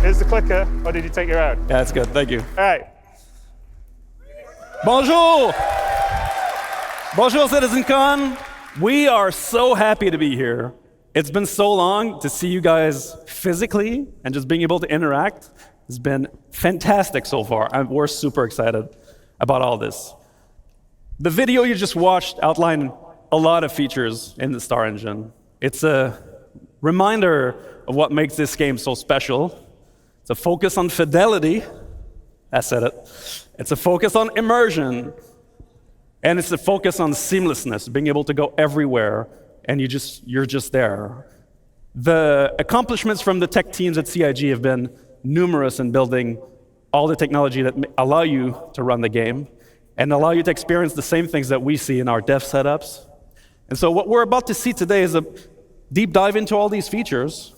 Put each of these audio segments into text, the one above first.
Here's the clicker, or did you take your own? Yeah, that's good. Thank you. All right. Bonjour! Bonjour, CitizenCon. We are so happy to be here. It's been so long to see you guys physically and just being able to interact. It's been fantastic so far. We're super excited about all this. The video you just watched outlined a lot of features in the StarEngine. It's a reminder of what makes this game so special. It's a focus on fidelity. I said it. It's a focus on immersion. And it's a focus on seamlessness, being able to go everywhere, and you're just there. The accomplishments from the tech teams at CIG have been numerous in building all the technology that allow you to run the game and allow you to experience the same things that we see in our dev setups. And so what we're about to see today is a deep dive into all these features.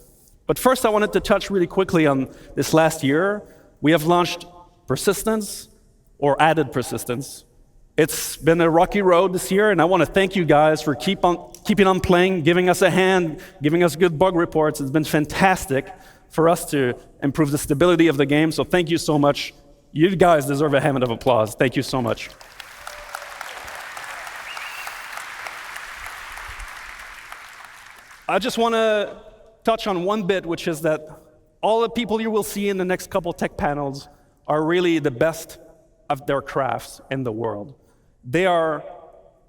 But first, I wanted to touch really quickly on this last year. We have launched persistence, or added persistence. It's been a rocky road this year, and I want to thank you guys for keeping on playing, giving us a hand, giving us good bug reports. It's been fantastic for us to improve the stability of the game, so thank you so much. You guys deserve a hand of applause. Thank you so much. I just want to touch on one bit, which is that all the people you will see in the next couple tech panels are really the best of their crafts in the world. They are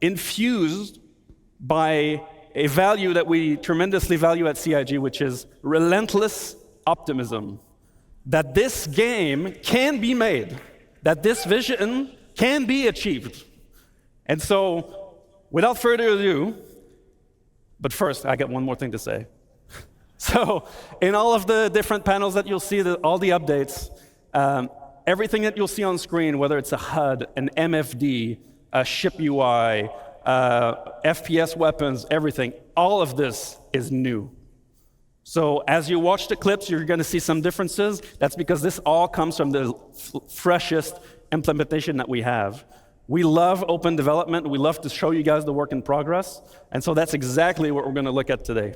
infused by a value that we tremendously value at CIG, which is relentless optimism. That this game can be made, that this vision can be achieved. And so, without further ado, but first, I got one more thing to say. So, in all of the different panels that you'll see, all the updates, everything that you'll see on screen, whether it's a HUD, an MFD, a ship UI, FPS weapons, everything, all of this is new. So as you watch the clips, you're going to see some differences. That's because this all comes from the freshest implementation that we have. We love open development. We love to show you guys the work in progress. And so that's exactly what we're going to look at today.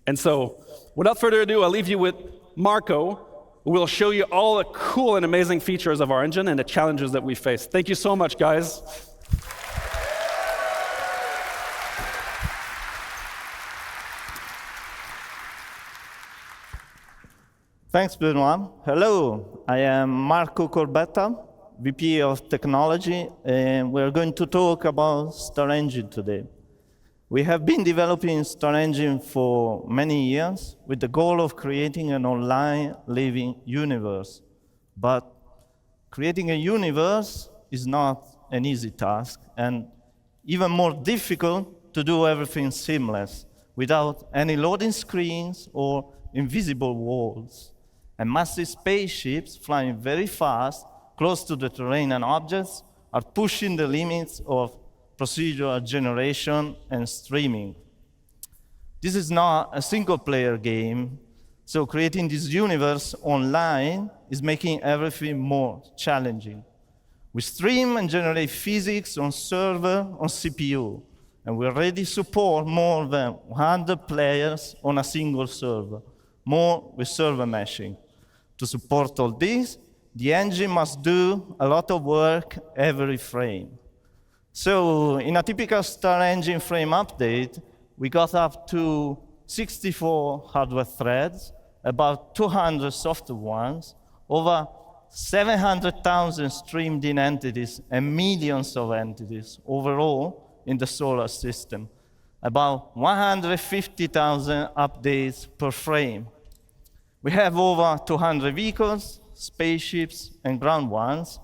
And so without further ado, I'll leave you with Marco, who will show you all the cool and amazing features of our engine and the challenges that we face. Thank you so much, guys. Thanks, Benoit. Hello, I am Marco Corbetta, VP of Technology, and we're going to talk about StarEngine today. We have been developing StarEngine for many years with the goal of creating an online living universe. But creating a universe is not an easy task, and even more difficult to do everything seamless without any loading screens or invisible walls. And massive spaceships flying very fast, close to the terrain and objects, are pushing the limits of procedural generation and streaming. This is not a single-player game, so creating this universe online is making everything more challenging. We stream and generate physics on server on CPU, and we already support more than 100 players on a single server, more with server meshing. To support all this, the engine must do a lot of work every frame. So in a typical StarEngine frame update, we got up to 64 hardware threads, about 200 software ones, over 700,000 streamed in entities, and millions of entities overall in the solar system, about 150,000 updates per frame. We have over 200 vehicles, spaceships, and ground ones,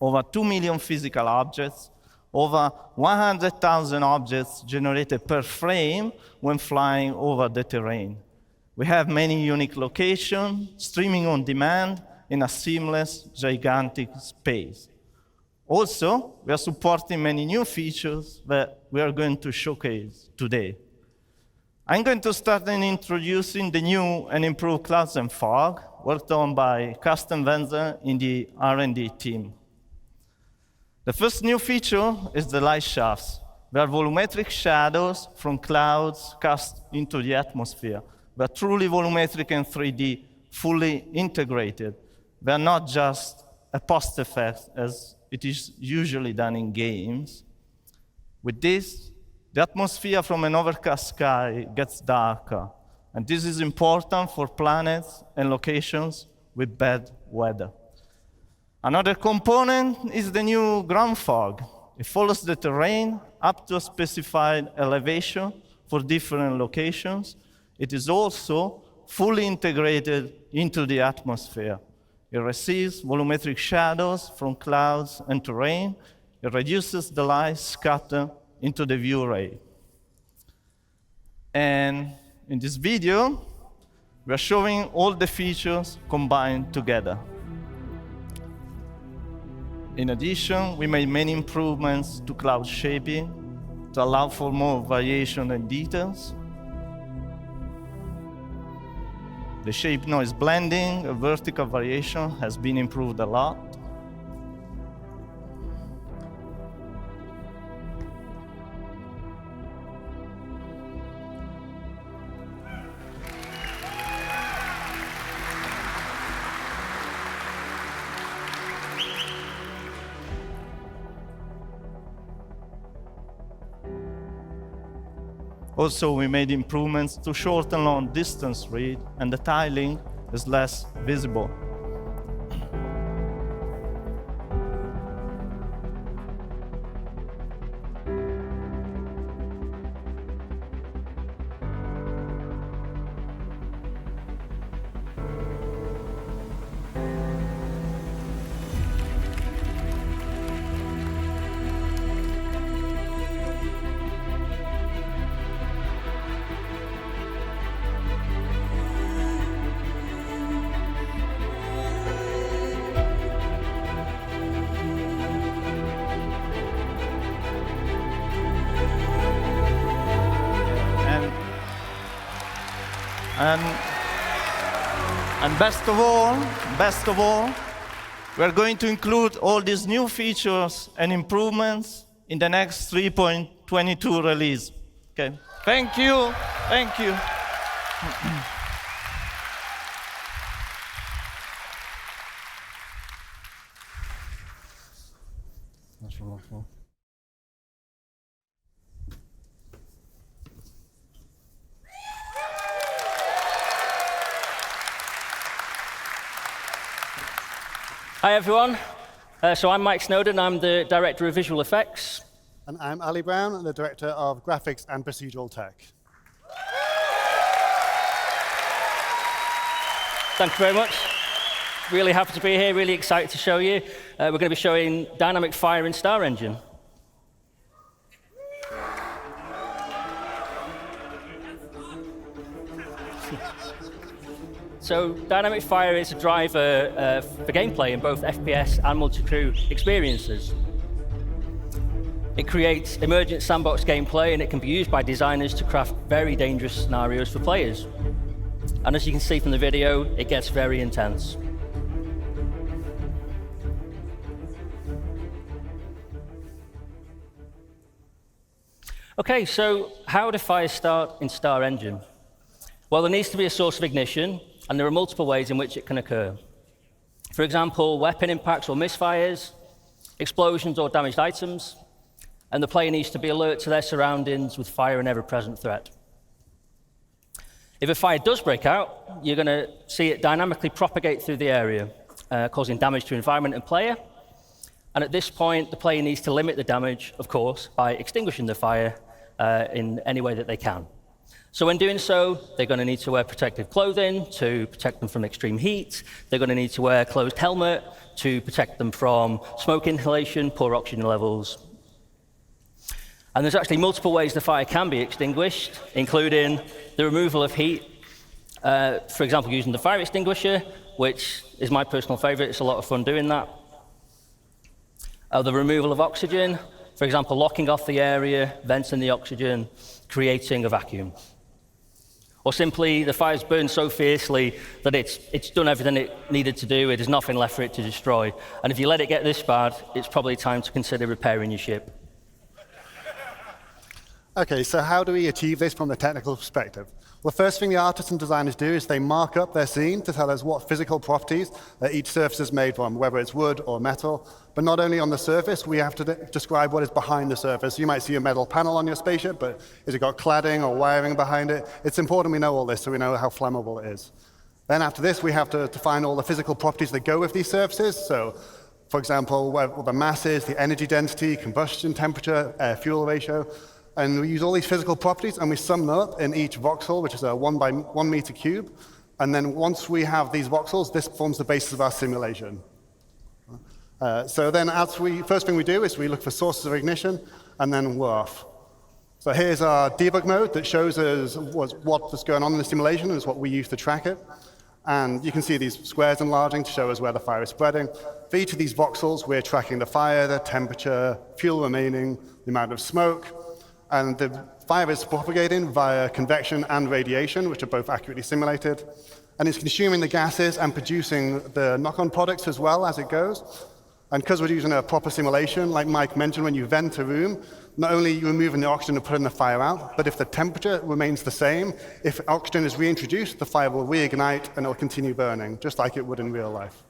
over 2 million physical objects, over 100,000 objects generated per frame when flying over the terrain. We have many unique locations, streaming on demand in a seamless, gigantic space. Also, we are supporting many new features that we are going to showcase today. I'm going to start in introducing the new and improved clouds and fog, worked on by custom vendor in the R&D team. The first new feature is the light shafts. They are volumetric shadows from clouds cast into the atmosphere. They are truly volumetric and 3D fully integrated. They are not just a post effect, as it is usually done in games. With this, the atmosphere from an overcast sky gets darker, and this is important for planets and locations with bad weather. Another component is the new ground fog. It follows the terrain up to a specified elevation for different locations. It is also fully integrated into the atmosphere. It receives volumetric shadows from clouds and terrain. It reduces the light scattered into the view ray. And in this video, we are showing all the features combined together. In addition, we made many improvements to cloud shaping to allow for more variation and details. The shape noise blending, a vertical variation, has been improved a lot. Also, we made improvements to shorten long distance read, and the tiling is less visible. And best of all, we're going to include all these new features and improvements in the next 3.22 release. Okay. Thank you. Thank you. Hi, everyone. So I'm Mike Snowden. I'm the Director of Visual Effects. And I'm Ali Brown, the Director of Graphics and Procedural Tech. Thank you very much. Really happy to be here, really excited to show you. We're going to be showing dynamic fire in StarEngine. So dynamic fire is a driver for gameplay in both FPS and multi-crew experiences. It creates emergent sandbox gameplay, and it can be used by designers to craft very dangerous scenarios for players. And as you can see from the video, it gets very intense. Okay, so how do fires start in StarEngine? Well, there needs to be a source of ignition, and there are multiple ways in which it can occur. For example, weapon impacts or misfires, explosions or damaged items, and the player needs to be alert to their surroundings with fire an ever-present threat. If a fire does break out, you're going to see it dynamically propagate through the area, causing damage to environment and player. And at this point, the player needs to limit the damage, of course, by extinguishing the fire in any way that they can. So when doing so, they're going to need to wear protective clothing to protect them from extreme heat. They're going to need to wear a closed helmet to protect them from smoke inhalation, poor oxygen levels. And there's actually multiple ways the fire can be extinguished, including the removal of heat, for example, using the fire extinguisher, which is my personal favorite. It's a lot of fun doing that. The removal of oxygen, for example, locking off the area, venting the oxygen, creating a vacuum. Or simply, the fire's burned so fiercely that it's done everything it needed to do. There's nothing left for it to destroy. And if you let it get this bad, it's probably time to consider repairing your ship. Okay, so how do we achieve this from the technical perspective? Well, the first thing the artists and designers do is they mark up their scene to tell us what physical properties that each surface is made from, whether it's wood or metal. But not only on the surface, we have to describe what is behind the surface. You might see a metal panel on your spaceship, but has it got cladding or wiring behind it? It's important we know all this so we know how flammable it is. Then after this, we have to define all the physical properties that go with these surfaces. So, for example, what the mass is, the energy density, combustion temperature, air-fuel ratio. And we use all these physical properties and we sum them up in each voxel, which is a 1 by 1 meter cube. And then once we have these voxels, this forms the basis of our simulation. So then first thing we do is we look for sources of ignition and then we're off. So here's our debug mode that shows us what's going on in the simulation and is what we use to track it. And you can see these squares enlarging to show us where the fire is spreading. For each of these voxels, we're tracking the fire, the temperature, fuel remaining, the amount of smoke. And the fire is propagating via convection and radiation, which are both accurately simulated. And it's consuming the gases and producing the knock-on products as well as it goes. And because we're using a proper simulation, like Mike mentioned, when you vent a room, not only are you removing the oxygen and putting the fire out, but if the temperature remains the same, if oxygen is reintroduced, the fire will reignite and it will continue burning, just like it would in real life.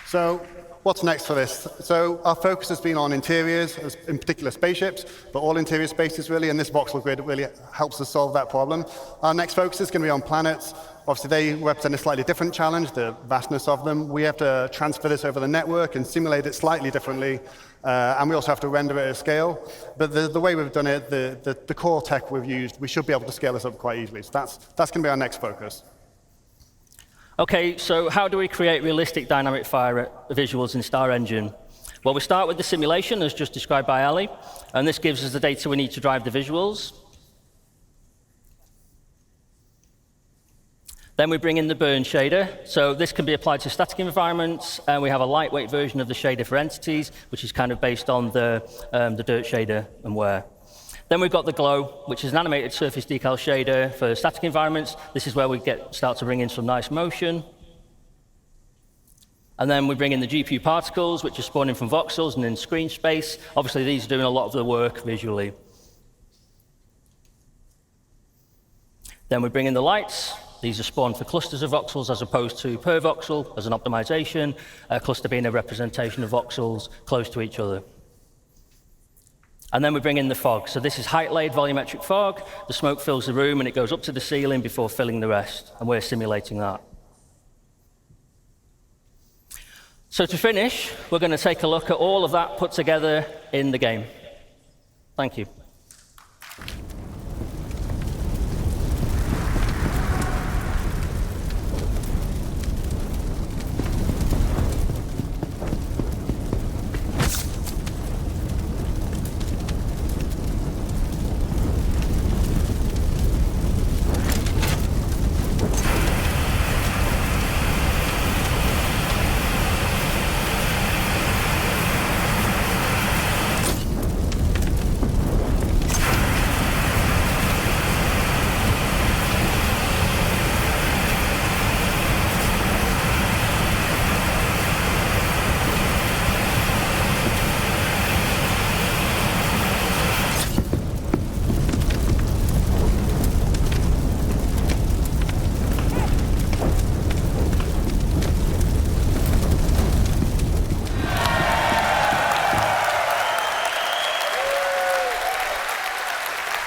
So what's next for this? So our focus has been on interiors, in particular spaceships, but all interior spaces really, and this voxel grid really helps us solve that problem. Our next focus is going to be on planets. Obviously, they represent a slightly different challenge, the vastness of them. We have to transfer this over the network and simulate it slightly differently, and we also have to render it at scale. But the way we've done it, the core tech we've used, we should be able to scale this up quite easily. So that's going to be our next focus. OK, so how do we create realistic dynamic fire visuals in StarEngine? Well, we start with the simulation, as just described by Ali. And this gives us the data we need to drive the visuals. Then we bring in the burn shader. So this can be applied to static environments. And we have a lightweight version of the shader for entities, which is kind of based on the dirt shader and wear. Then we've got the glow, which is an animated surface decal shader for static environments. This is where we start to bring in some nice motion. And then we bring in the GPU particles, which are spawning from voxels and in screen space. Obviously, these are doing a lot of the work visually. Then we bring in the lights. These are spawned for clusters of voxels as opposed to per voxel as an optimization, a cluster being a representation of voxels close to each other. And then we bring in the fog. So this is height-laid volumetric fog. The smoke fills the room, and it goes up to the ceiling before filling the rest. And we're simulating that. So to finish, we're going to take a look at all of that put together in the game. Thank you.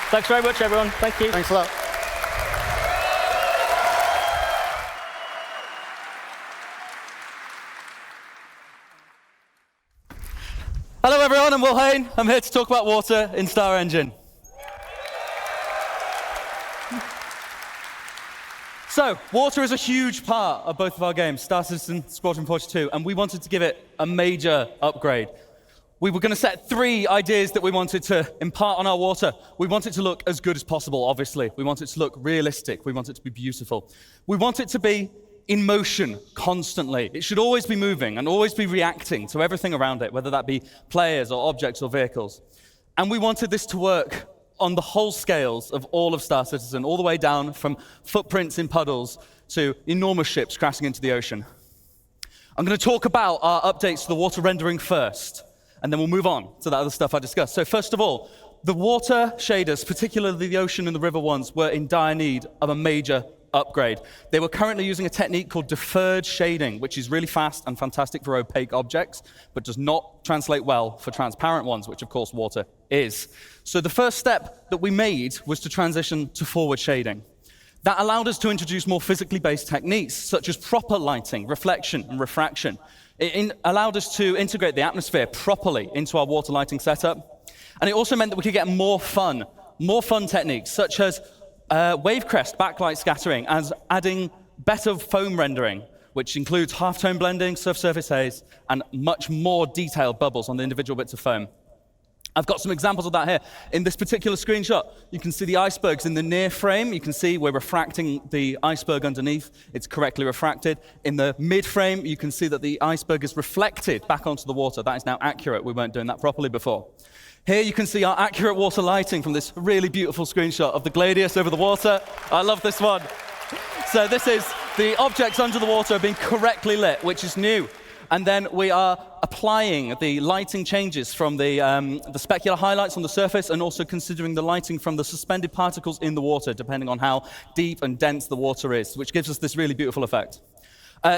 Thanks very much, everyone. Thank you. Thanks a lot. Hello, everyone. I'm Will Hain. I'm here to talk about water in StarEngine. So, water is a huge part of both of our games, Star Citizen, Squadron 42, and we wanted to give it a major upgrade. We were going to set 3 ideas that we wanted to impart on our water. We want it to look as good as possible, obviously. We want it to look realistic. We want it to be beautiful. We want it to be in motion constantly. It should always be moving and always be reacting to everything around it, whether that be players or objects or vehicles. And we wanted this to work on the whole scales of all of Star Citizen, all the way down from footprints in puddles to enormous ships crashing into the ocean. I'm going to talk about our updates to the water rendering first, and then we'll move on to that other stuff I discussed. So first of all, the water shaders, particularly the ocean and the river ones, were in dire need of a major upgrade. They were currently using a technique called deferred shading, which is really fast and fantastic for opaque objects, but does not translate well for transparent ones, which of course water is. So the first step that we made was to transition to forward shading. That allowed us to introduce more physically based techniques, such as proper lighting, reflection, and refraction. It allowed us to integrate the atmosphere properly into our water lighting setup. And it also meant that we could get more fun techniques, such as wave crest backlight scattering, and adding better foam rendering, which includes halftone blending, surface haze, and much more detailed bubbles on the individual bits of foam. I've got some examples of that here. In this particular screenshot, you can see the icebergs in the near frame. You can see we're refracting the iceberg underneath. It's correctly refracted. In the mid frame, you can see that the iceberg is reflected back onto the water. That is now accurate. We weren't doing that properly before. Here you can see our accurate water lighting from this really beautiful screenshot of the Gladius over the water. I love this one. So this is the objects under the water being correctly lit, which is new. And then we are applying the lighting changes from the specular highlights on the surface, and also considering the lighting from the suspended particles in the water, depending on how deep and dense the water is, which gives us this really beautiful effect.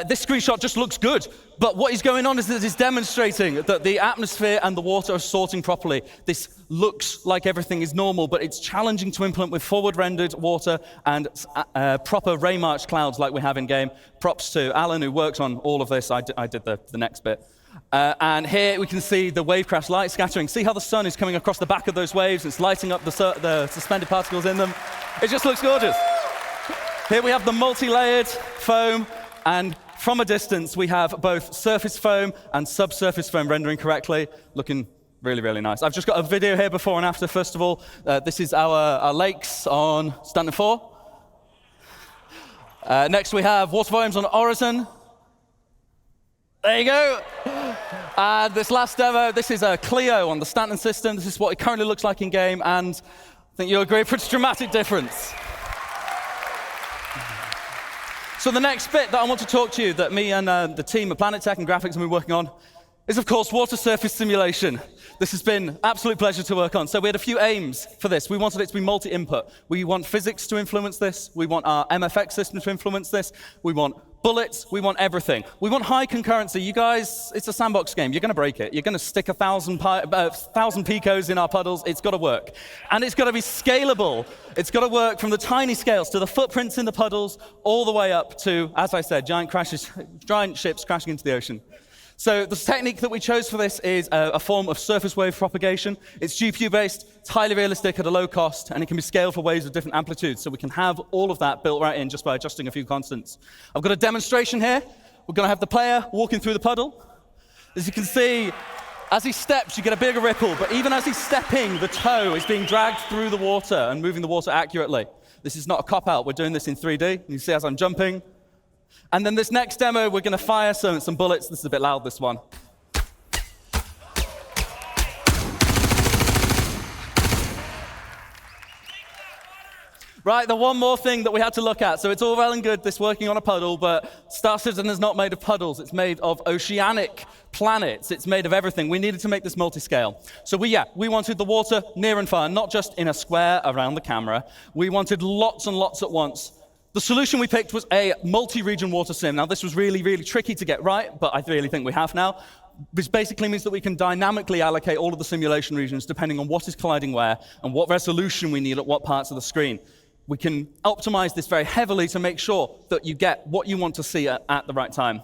This screenshot just looks good, but what is going on is that it is demonstrating that the atmosphere and the water are sorting properly. This looks like everything is normal, but it's challenging to implement with forward-rendered water and proper ray-marched clouds like we have in-game. Props to Alan, who works on all of this. I did the next bit. And here we can see the wave crash light scattering. See how the sun is coming across the back of those waves? It's lighting up the suspended particles in them. It just looks gorgeous. Here we have the multi-layered foam. And from a distance, we have both surface foam and subsurface foam rendering correctly, looking really, really nice. I've just got a video here before and after. First of all, this is our lakes on Stanton 4. Next, we have water volumes on Horizon. There you go. And this last demo, this is a Clio on the Stanton system. This is what it currently looks like in-game, and I think you'll agree, pretty dramatic difference. So the next bit that I want to talk to you, that me and the team at Planet Tech and Graphics have been working on, is of course water surface simulation. This has been an absolute pleasure to work on. So we had a few aims for this. We wanted it to be multi-input. We want physics to influence this. We want our MFX system to influence this. We want bullets. We want everything. We want high concurrency. You guys, it's a sandbox game. You're going to break it. You're going to stick 1,000 picos in our puddles. It's got to work. And it's got to be scalable. It's got to work from the tiny scales to the footprints in the puddles all the way up to, as I said, giant ships crashing into the ocean. So the technique that we chose for this is a form of surface wave propagation. It's GPU-based, it's highly realistic at a low cost, and it can be scaled for waves of different amplitudes. So we can have all of that built right in just by adjusting a few constants. I've got a demonstration here. We're going to have the player walking through the puddle. As you can see, as he steps, you get a bigger ripple. But even as he's stepping, the toe is being dragged through the water and moving the water accurately. This is not a cop-out. We're doing this in 3D. You see as I'm jumping. And then this next demo, we're going to fire some bullets. This is a bit loud, this one. Right, the one more thing that we had to look at. So it's all well and good, this working on a puddle, but Star Citizen is not made of puddles. It's made of oceanic planets. It's made of everything. We needed to make this multi-scale. So we wanted the water near and far, not just in a square around the camera. We wanted lots and lots at once. The solution we picked was a multi-region water sim. Now, this was really, really tricky to get right, but I really think we have now. This basically means that we can dynamically allocate all of the simulation regions depending on what is colliding where and what resolution we need at what parts of the screen. We can optimize this very heavily to make sure that you get what you want to see at the right time.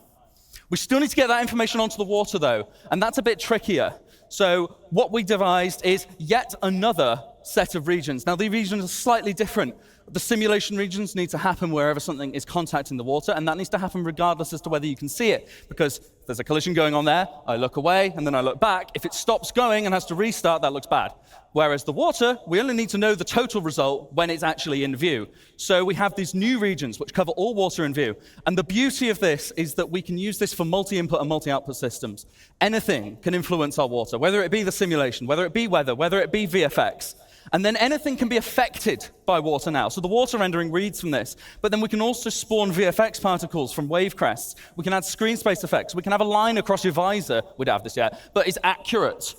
We still need to get that information onto the water, though, and that's a bit trickier. So what we devised is yet another set of regions. Now, the regions are slightly different. The simulation regions need to happen wherever something is contacting the water, and that needs to happen regardless as to whether you can see it, because if there's a collision going on there, I look away, and then I look back. If it stops going and has to restart, that looks bad. Whereas the water, we only need to know the total result when it's actually in view. So we have these new regions which cover all water in view. And the beauty of this is that we can use this for multi-input and multi-output systems. Anything can influence our water, whether it be the simulation, whether it be weather, whether it be VFX. And then anything can be affected by water now. So the water rendering reads from this, but then we can also spawn VFX particles from wave crests. We can add screen space effects. We can have a line across your visor. We don't have this yet, but it's accurate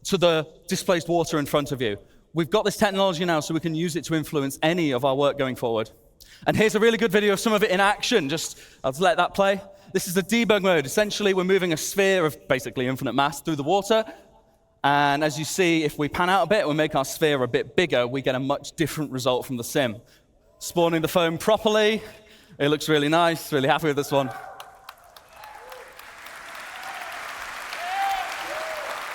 to the displaced water in front of you. We've got this technology now, so we can use it to influence any of our work going forward. And here's a really good video of some of it in action. I'll just let that play. This is the debug mode. Essentially, we're moving a sphere of basically infinite mass through the water. And as you see, if we pan out a bit, we make our sphere a bit bigger, we get a much different result from the sim. Spawning the foam properly. It looks really nice. Really happy with this one.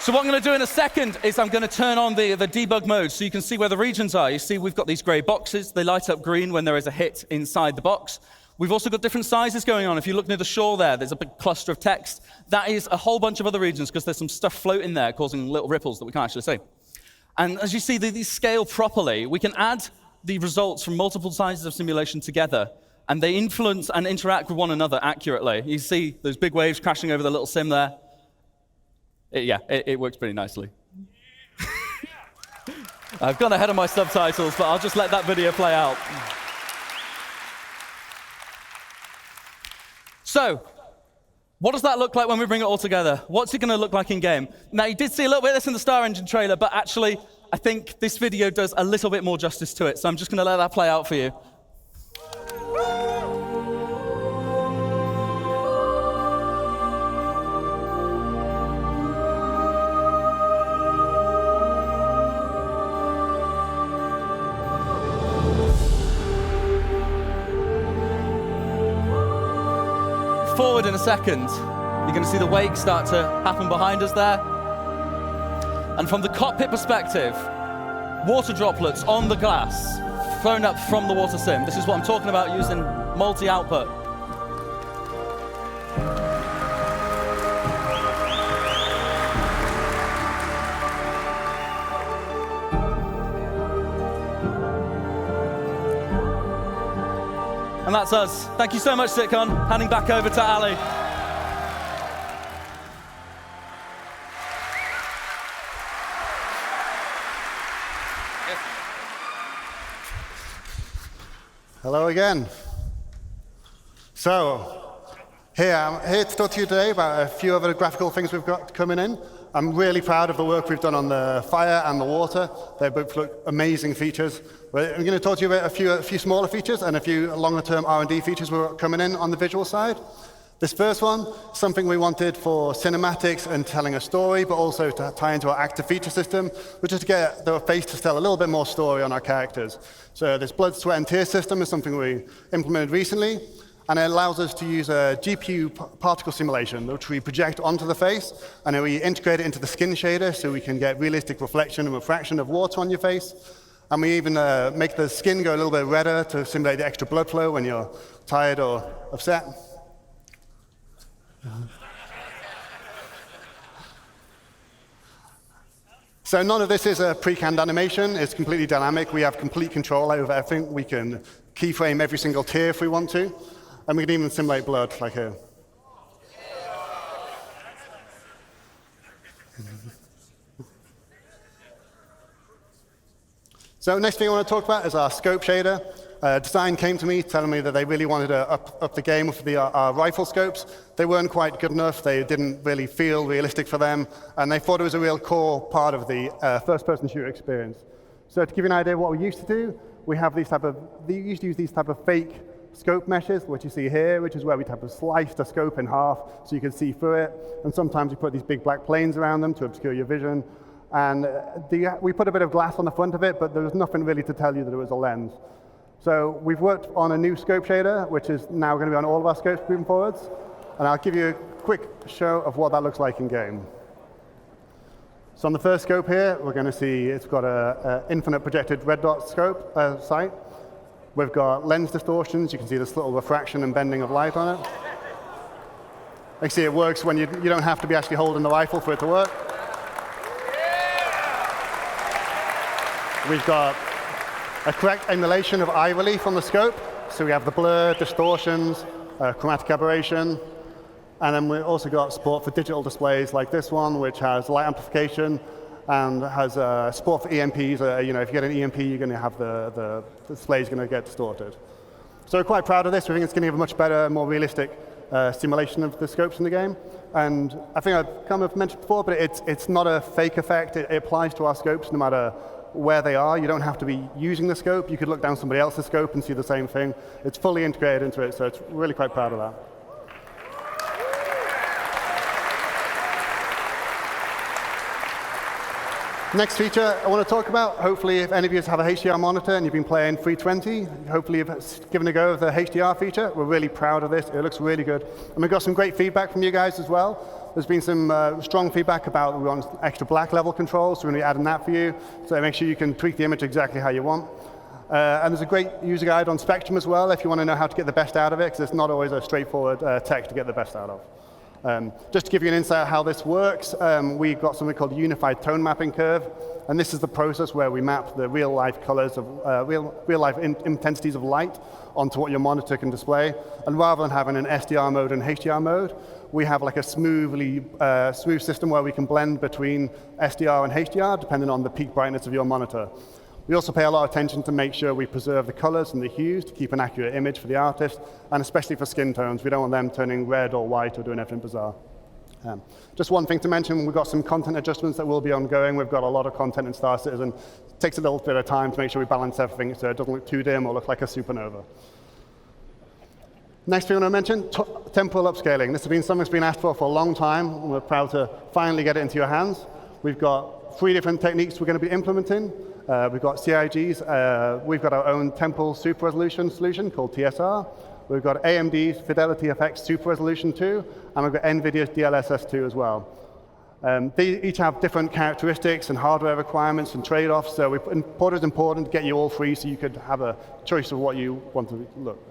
So what I'm going to do in a second is I'm going to turn on the debug mode so you can see where the regions are. You see we've got these gray boxes. They light up green when there is a hit inside the box. We've also got different sizes going on. If you look near the shore there's a big cluster of text. That is a whole bunch of other regions because there's some stuff floating there causing little ripples that we can't actually see. And as you see, these scale properly. We can add the results from multiple sizes of simulation together, and they influence and interact with one another accurately. You see those big waves crashing over the little sim there. It works pretty nicely. I've gone ahead of my subtitles, but I'll just let that video play out. So, what does that look like when we bring it all together? What's it going to look like in game? Now, you did see a little bit of this in the StarEngine trailer, but actually, I think this video does a little bit more justice to it. So I'm just going to let that play out for you. Forward in a second, you're going to see the wake start to happen behind us there. And from the cockpit perspective, water droplets on the glass thrown up from the water sim. This is what I'm talking about using multi-output. And that's us. Thank you so much, CitizenCon. Handing back over to Ali. Hello again. So, I'm here to talk to you today about a few other graphical things we've got coming in. I'm really proud of the work we've done on the fire and the water. They both look amazing features. I'm going to talk to you about a few smaller features and a few longer-term R&D features we're coming in on the visual side. This first one, something we wanted for cinematics and telling a story, but also to tie into our active feature system, which is to get the face to tell a little bit more story on our characters. So this blood, sweat, and tears system is something we implemented recently, and it allows us to use a GPU particle simulation, which we project onto the face, and then we integrate it into the skin shader so we can get realistic reflection and refraction of water on your face. And we even make the skin go a little bit redder to simulate the extra blood flow when you're tired or upset. So none of this is a pre-canned animation. It's completely dynamic. We have complete control over everything. We can keyframe every single tear if we want to. And we can even simulate blood, like here. So next thing I want to talk about is our scope shader. Design came to me telling me that they really wanted to up the game with our rifle scopes. They weren't quite good enough. They didn't really feel realistic for them. And they thought it was a real core part of the first-person shooter experience. So to give you an idea of what we used to do, we used to use these type of fake scope meshes, which you see here, which is where we type of slice the scope in half so you can see through it. And sometimes we put these big black planes around them to obscure your vision. And we put a bit of glass on the front of it, but there was nothing really to tell you that it was a lens. So we've worked on a new scope shader, which is now going to be on all of our scopes moving forwards. And I'll give you a quick show of what that looks like in game. So on the first scope here, we're going to see it's got an infinite projected red dot scope sight. We've got lens distortions. You can see this little refraction and bending of light on it. You see it works when you don't have to be actually holding the rifle for it to work. We've got a correct emulation of eye relief on the scope. So we have the blur, distortions, chromatic aberration. And then we've also got support for digital displays like this one, which has light amplification and has support for EMPs. If you get an EMP, you're going to have the display is going to get distorted. So we're quite proud of this. We think it's going to give a much better, more realistic simulation of the scopes in the game. And I think I've kind of mentioned before, but it's not a fake effect. It applies to our scopes no matter where they are. You don't have to be using the scope. You could look down somebody else's scope and see the same thing. It's fully integrated into it, so it's really quite proud of that. Next feature I want to talk about, hopefully if any of you have a HDR monitor and you've been playing 320, hopefully you've given a go of the HDR feature. We're really proud of this. It looks really good. And we've got some great feedback from you guys as well. There's been some strong feedback about we want extra black level controls, so we're going to be adding that for you. So make sure you can tweak the image exactly how you want. And there's a great user guide on Spectrum as well if you want to know how to get the best out of it, because it's not always a straightforward tech to get the best out of. Just to give you an insight of how this works, we've got something called Unified Tone Mapping Curve, and this is the process where we map the real-life colors of real-life intensities of light onto what your monitor can display. And rather than having an SDR mode and HDR mode, we have like a smooth system where we can blend between SDR and HDR depending on the peak brightness of your monitor. We also pay a lot of attention to make sure we preserve the colors and the hues to keep an accurate image for the artist, and especially for skin tones. We don't want them turning red or white or doing everything bizarre. Just one thing to mention, we've got some content adjustments that will be ongoing. We've got a lot of content in Star Citizen. It takes a little bit of time to make sure we balance everything so it doesn't look too dim or look like a supernova. Next thing I want to mention, temporal upscaling. This has been something that's been asked for a long time, and we're proud to finally get it into your hands. We've got 3 different techniques we're going to be implementing. We've got CIGs, we've got our own temporal super resolution solution called TSR. We've got AMD's Fidelity FX Super Resolution 2, and we've got NVIDIA's DLSS 2 as well. They each have different characteristics and hardware requirements and trade-offs, so it's important to get you all 3 so you could have a choice of what you want to look.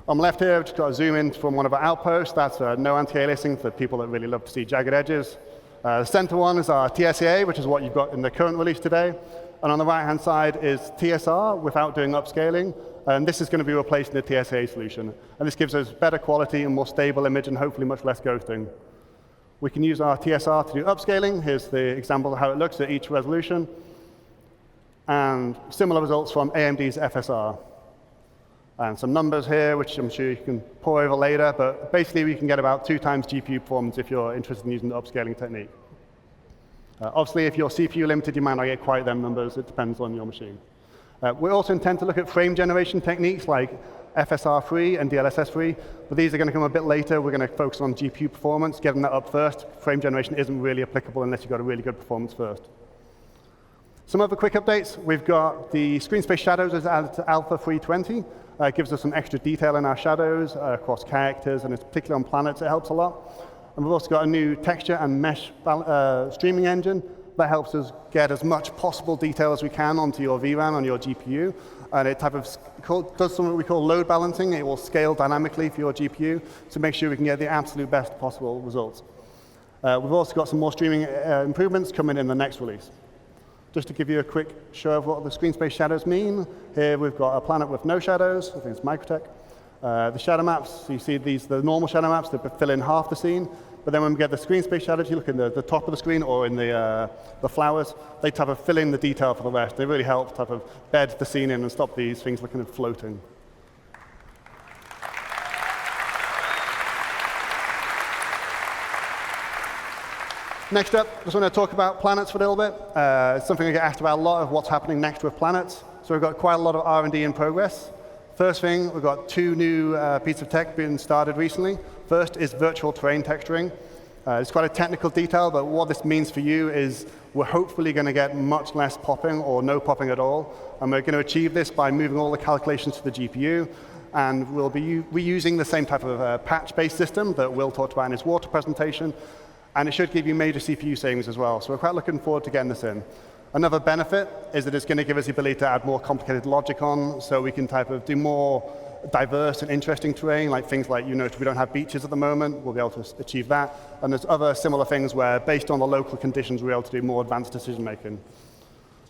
On the left here, I've just got a zoom in from one of our outposts. That's no anti-aliasing for people that really love to see jagged edges. The center one is our TSA, which is what you've got in the current release today. And on the right-hand side is TSR without doing upscaling. And this is going to be replacing the TSA solution. And this gives us better quality and more stable image and hopefully much less ghosting. We can use our TSR to do upscaling. Here's the example of how it looks at each resolution. And similar results from AMD's FSR. And some numbers here, which I'm sure you can pour over later, but basically we can get about 2 times GPU performance if you're interested in using the upscaling technique. Obviously, if you're CPU limited, you might not get quite them numbers. It depends on your machine. We also intend to look at frame generation techniques like FSR-free and DLSS-free, but these are going to come a bit later. We're going to focus on GPU performance, getting that up first. Frame generation isn't really applicable unless you've got a really good performance first. Some other quick updates. We've got the screen space shadows as added to Alpha 320. It gives us some extra detail in our shadows across characters, and it's particularly on planets, it helps a lot. And we've also got a new texture and mesh streaming engine that helps us get as much possible detail as we can onto your VRAM on your GPU. And it does something we call load balancing. It will scale dynamically for your GPU to make sure we can get the absolute best possible results. We've also got some more streaming improvements coming in the next release. Just to give you a quick show of what the screen space shadows mean, here we've got a planet with no shadows. I think it's Microtech. The shadow maps, so you see the normal shadow maps that fill in half the scene. But then when we get the screen space shadows, you look in the top of the screen or in the flowers, they type of fill in the detail for the rest. They really help type of bed the scene in and stop these things looking floating. Next up, just want to talk about planets for a little bit. It's something I get asked about a lot of what's happening next with planets. So we've got quite a lot of R&D in progress. First thing, we've got 2 new pieces of tech being started recently. First is virtual terrain texturing. It's quite a technical detail, but what this means for you is we're hopefully going to get much less popping or no popping at all. And we're going to achieve this by moving all the calculations to the GPU. And we'll be reusing the same type of patch-based system that Will talked about in his water presentation. And it should give you major CPU savings as well. So we're quite looking forward to getting this in. Another benefit is that it's going to give us the ability to add more complicated logic on, so we can type of do more diverse and interesting terrain, like things like, we don't have beaches at the moment. We'll be able to achieve that. And there's other similar things where, based on the local conditions, we're able to do more advanced decision making.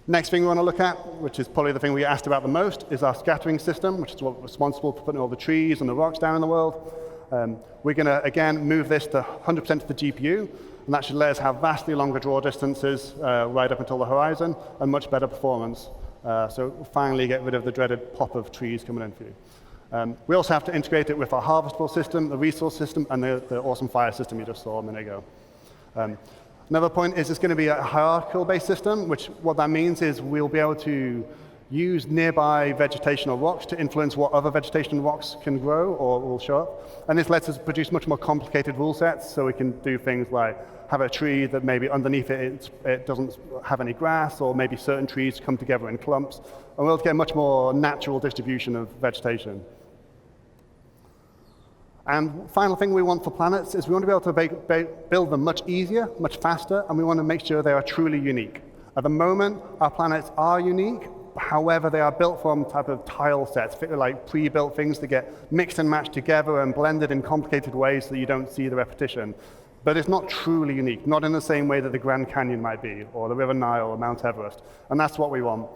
Next thing we want to look at, which is probably the thing we get asked about the most, is our scattering system, which is responsible for putting all the trees and the rocks down in the world. We're going to, again, move this to 100% to the GPU, and that should let us have vastly longer draw distances right up until the horizon and much better performance. So we'll finally get rid of the dreaded pop of trees coming in for you. We also have to integrate it with our harvestable system, the resource system, and the awesome fire system you just saw a minute ago. Another point is it's going to be a hierarchical-based system, which what that means is we'll be able to use nearby vegetation or rocks to influence what other vegetation and rocks can grow or will show up. And this lets us produce much more complicated rule sets, so we can do things like have a tree that maybe underneath it doesn't have any grass, or maybe certain trees come together in clumps, and we'll get a much more natural distribution of vegetation. And final thing we want for planets is we want to be able to build them much easier, much faster, and we want to make sure they are truly unique. At the moment, our planets are unique. However, they are built from type of tile sets, like pre-built things that get mixed and matched together and blended in complicated ways so that you don't see the repetition. But it's not truly unique, not in the same way that the Grand Canyon might be, or the River Nile, or Mount Everest. And that's what we want.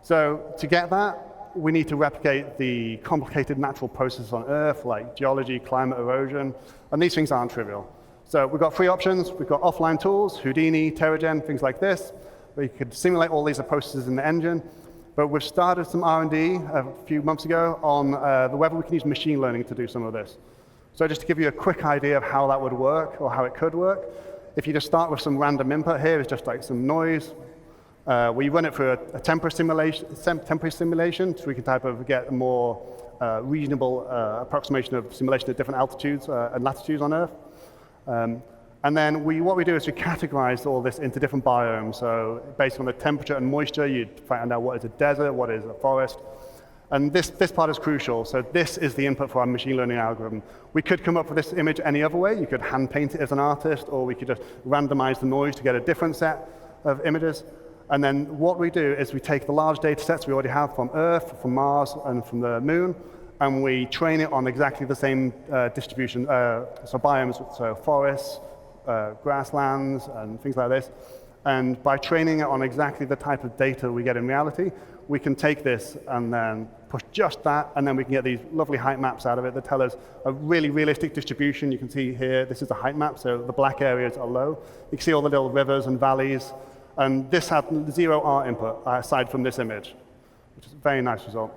So to get that, we need to replicate the complicated natural processes on Earth, like geology, climate, erosion, and these things aren't trivial. So we've got three options. We've got offline tools, Houdini, TerraGen, things like this, where you could simulate all these processes in the engine. But we've started some R&D a few months ago on whether we can use machine learning to do some of this. So just to give you a quick idea of how that would work, or how it could work, if you just start with some random input here, it's just like some noise. We run it through a temporary simulation, so we can type of get a more reasonable approximation of simulation at different altitudes and latitudes on Earth. And then what we do is we categorize all this into different biomes. So based on the temperature and moisture, you'd find out what is a desert, what is a forest. And this part is crucial. So this is the input for our machine learning algorithm. We could come up with this image any other way. You could hand paint it as an artist, or we could just randomize the noise to get a different set of images. And then what we do is we take the large data sets we already have from Earth, from Mars, and from the Moon, and we train it on exactly the same distribution, so biomes, so forests, grasslands, and things like this. And by training it on exactly the type of data we get in reality, we can take this and then push just that, and then we can get these lovely height maps out of it that tell us a really realistic distribution. You can see here, this is a height map, so the black areas are low. You can see all the little rivers and valleys, and this had zero art input aside from this image, which is a very nice result.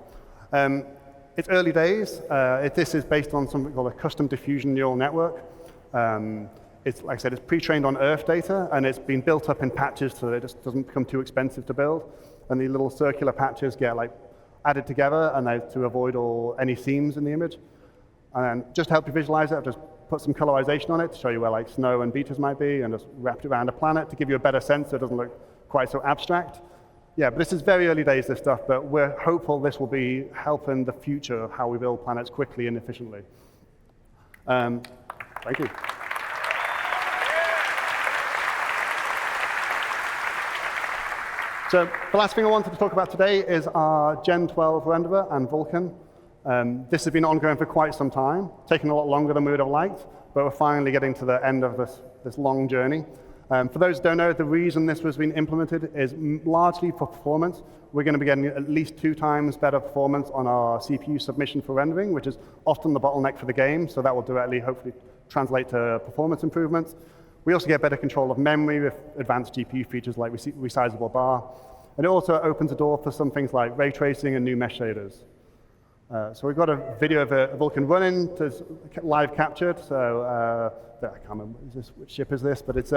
It's early days. This is based on something called a custom diffusion neural network. It's, like I said, it's pre-trained on Earth data, and it's been built up in patches so that it just doesn't become too expensive to build. And the little circular patches get added together, and to avoid any seams in the image. And then just to help you visualize it, I've just put some colorization on it to show you where snow and beaches might be, and just wrapped it around a planet to give you a better sense so it doesn't look quite so abstract. Yeah, but this is very early days, this stuff, but we're hopeful this will be helping the future of how we build planets quickly and efficiently. Thank you. So the last thing I wanted to talk about today is our Gen 12 renderer and Vulkan. This has been ongoing for quite some time, taking a lot longer than we would have liked, but we're finally getting to the end of this long journey. For those who don't know, the reason this was being implemented is largely for performance. We're going to be getting at least 2 times better performance on our CPU submission for rendering, which is often the bottleneck for the game, so that will directly, hopefully, translate to performance improvements. We also get better control of memory with advanced GPU features like resizable bar. And it also opens the door for some things like ray tracing and new mesh shaders. So we've got a video of a Vulkan running, live captured. So I can't remember which ship is this, but it's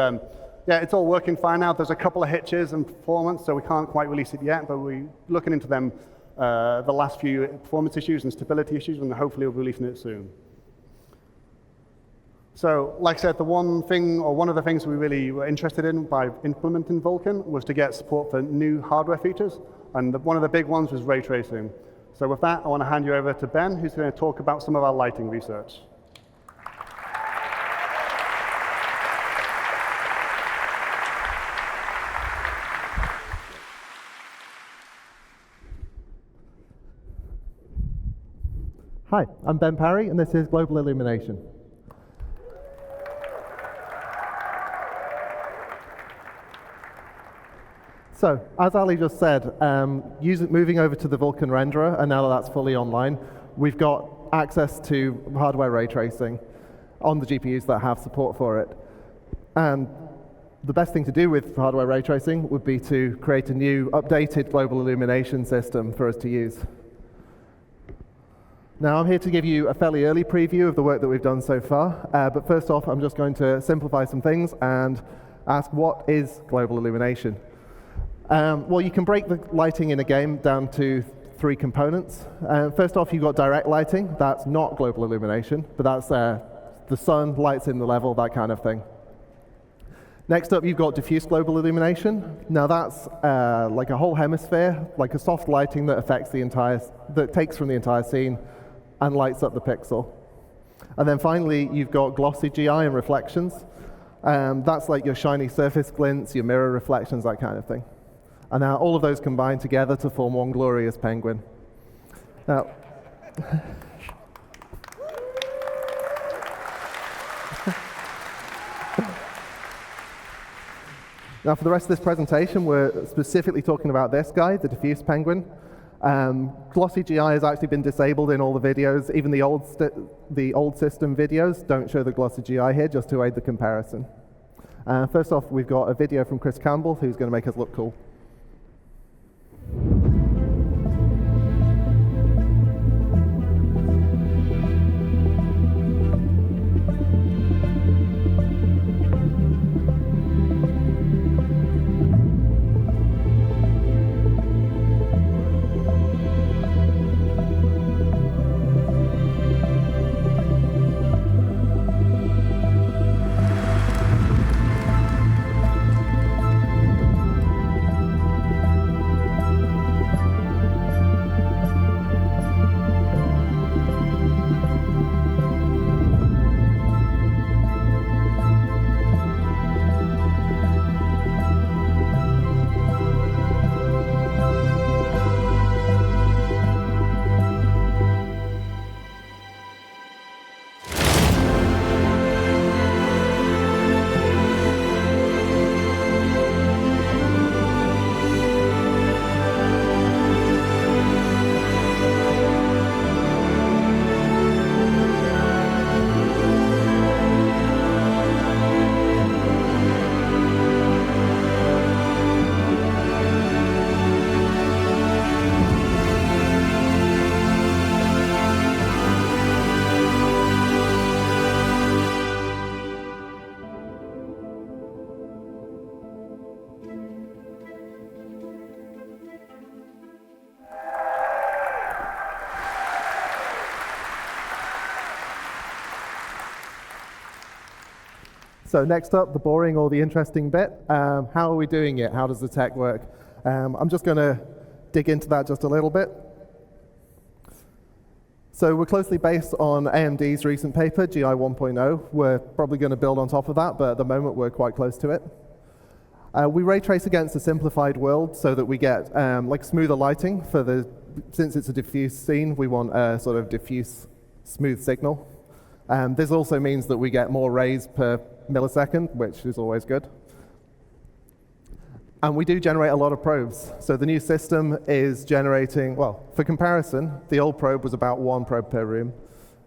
it's all working fine now. There's a couple of hitches in performance, so we can't quite release it yet, but we're looking into them, the last few performance issues and stability issues, and hopefully we'll be releasing it soon. So, like I said, one of the things we really were interested in by implementing Vulkan was to get support for new hardware features, and one of the big ones was ray tracing. So with that, I want to hand you over to Ben, who's going to talk about some of our lighting research. Hi, I'm Ben Parry, and this is Global Illumination. So, as Ali just said, moving over to the Vulkan renderer, and now that that's fully online, we've got access to hardware ray tracing. on the GPUs that have support for it. And the best thing to do with hardware ray tracing would be to create a new updated global illumination system for us to use. Now I'm here to give you a fairly early preview of the work that we've done so far, but first off I'm just going to simplify some things and ask what is global illumination. Well, you can break the lighting in a game down to 3 components. First off, you've got direct lighting. That's not global illumination, but that's the sun, lights in the level, that kind of thing. Next up, you've got diffuse global illumination. Now that's like a whole hemisphere, like a soft lighting that affects the that takes from the entire scene and lights up the pixel. And then finally, you've got glossy GI and reflections. That's like your shiny surface glints, your mirror reflections, that kind of thing. And now all of those combine together to form one glorious penguin. Now, now for the rest of this presentation, we're specifically talking about this guy, the diffuse penguin. Glossy GI has actually been disabled in all the videos. Even the old system videos don't show the glossy GI here, just to aid the comparison. First off, we've got a video from Chris Campbell, who's going to make us look cool. So next up, the boring or the interesting bit. How are we doing it? How does the tech work? I'm just going to dig into that just a little bit. So we're closely based on AMD's recent paper, GI 1.0. We're probably going to build on top of that, but at the moment we're quite close to it. We ray trace against a simplified world so that we get like smoother lighting for since it's a diffuse scene, we want a sort of diffuse, smooth signal. This also means that we get more rays per millisecond, which is always good. And we do generate a lot of probes. So the new system is generating, well, for comparison, the old probe was about 1 probe per room.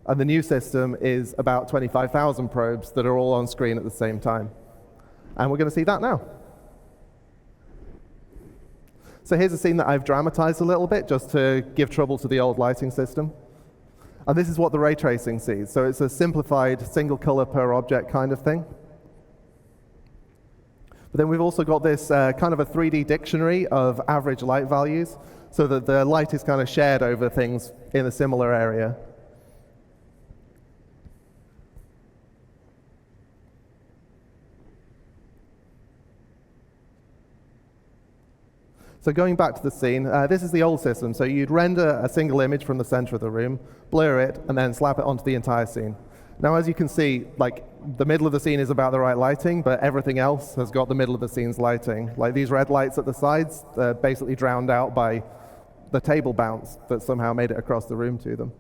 And the new system is about 25,000 probes that are all on screen at the same time. And we're going to see that now. So here's a scene that I've dramatized a little bit just to give trouble to the old lighting system. And this is what the ray tracing sees. So it's a simplified single color per object kind of thing. But then we've also got this kind of a 3D dictionary of average light values so that the light is kind of shared over things in a similar area. So going back to the scene, this is the old system. So you'd render a single image from the center of the room, blur it, and then slap it onto the entire scene. Now, as you can see, like the middle of the scene is about the right lighting, but everything else has got the middle of the scene's lighting. Like these red lights at the sides, they're basically drowned out by the table bounce that somehow made it across the room to them.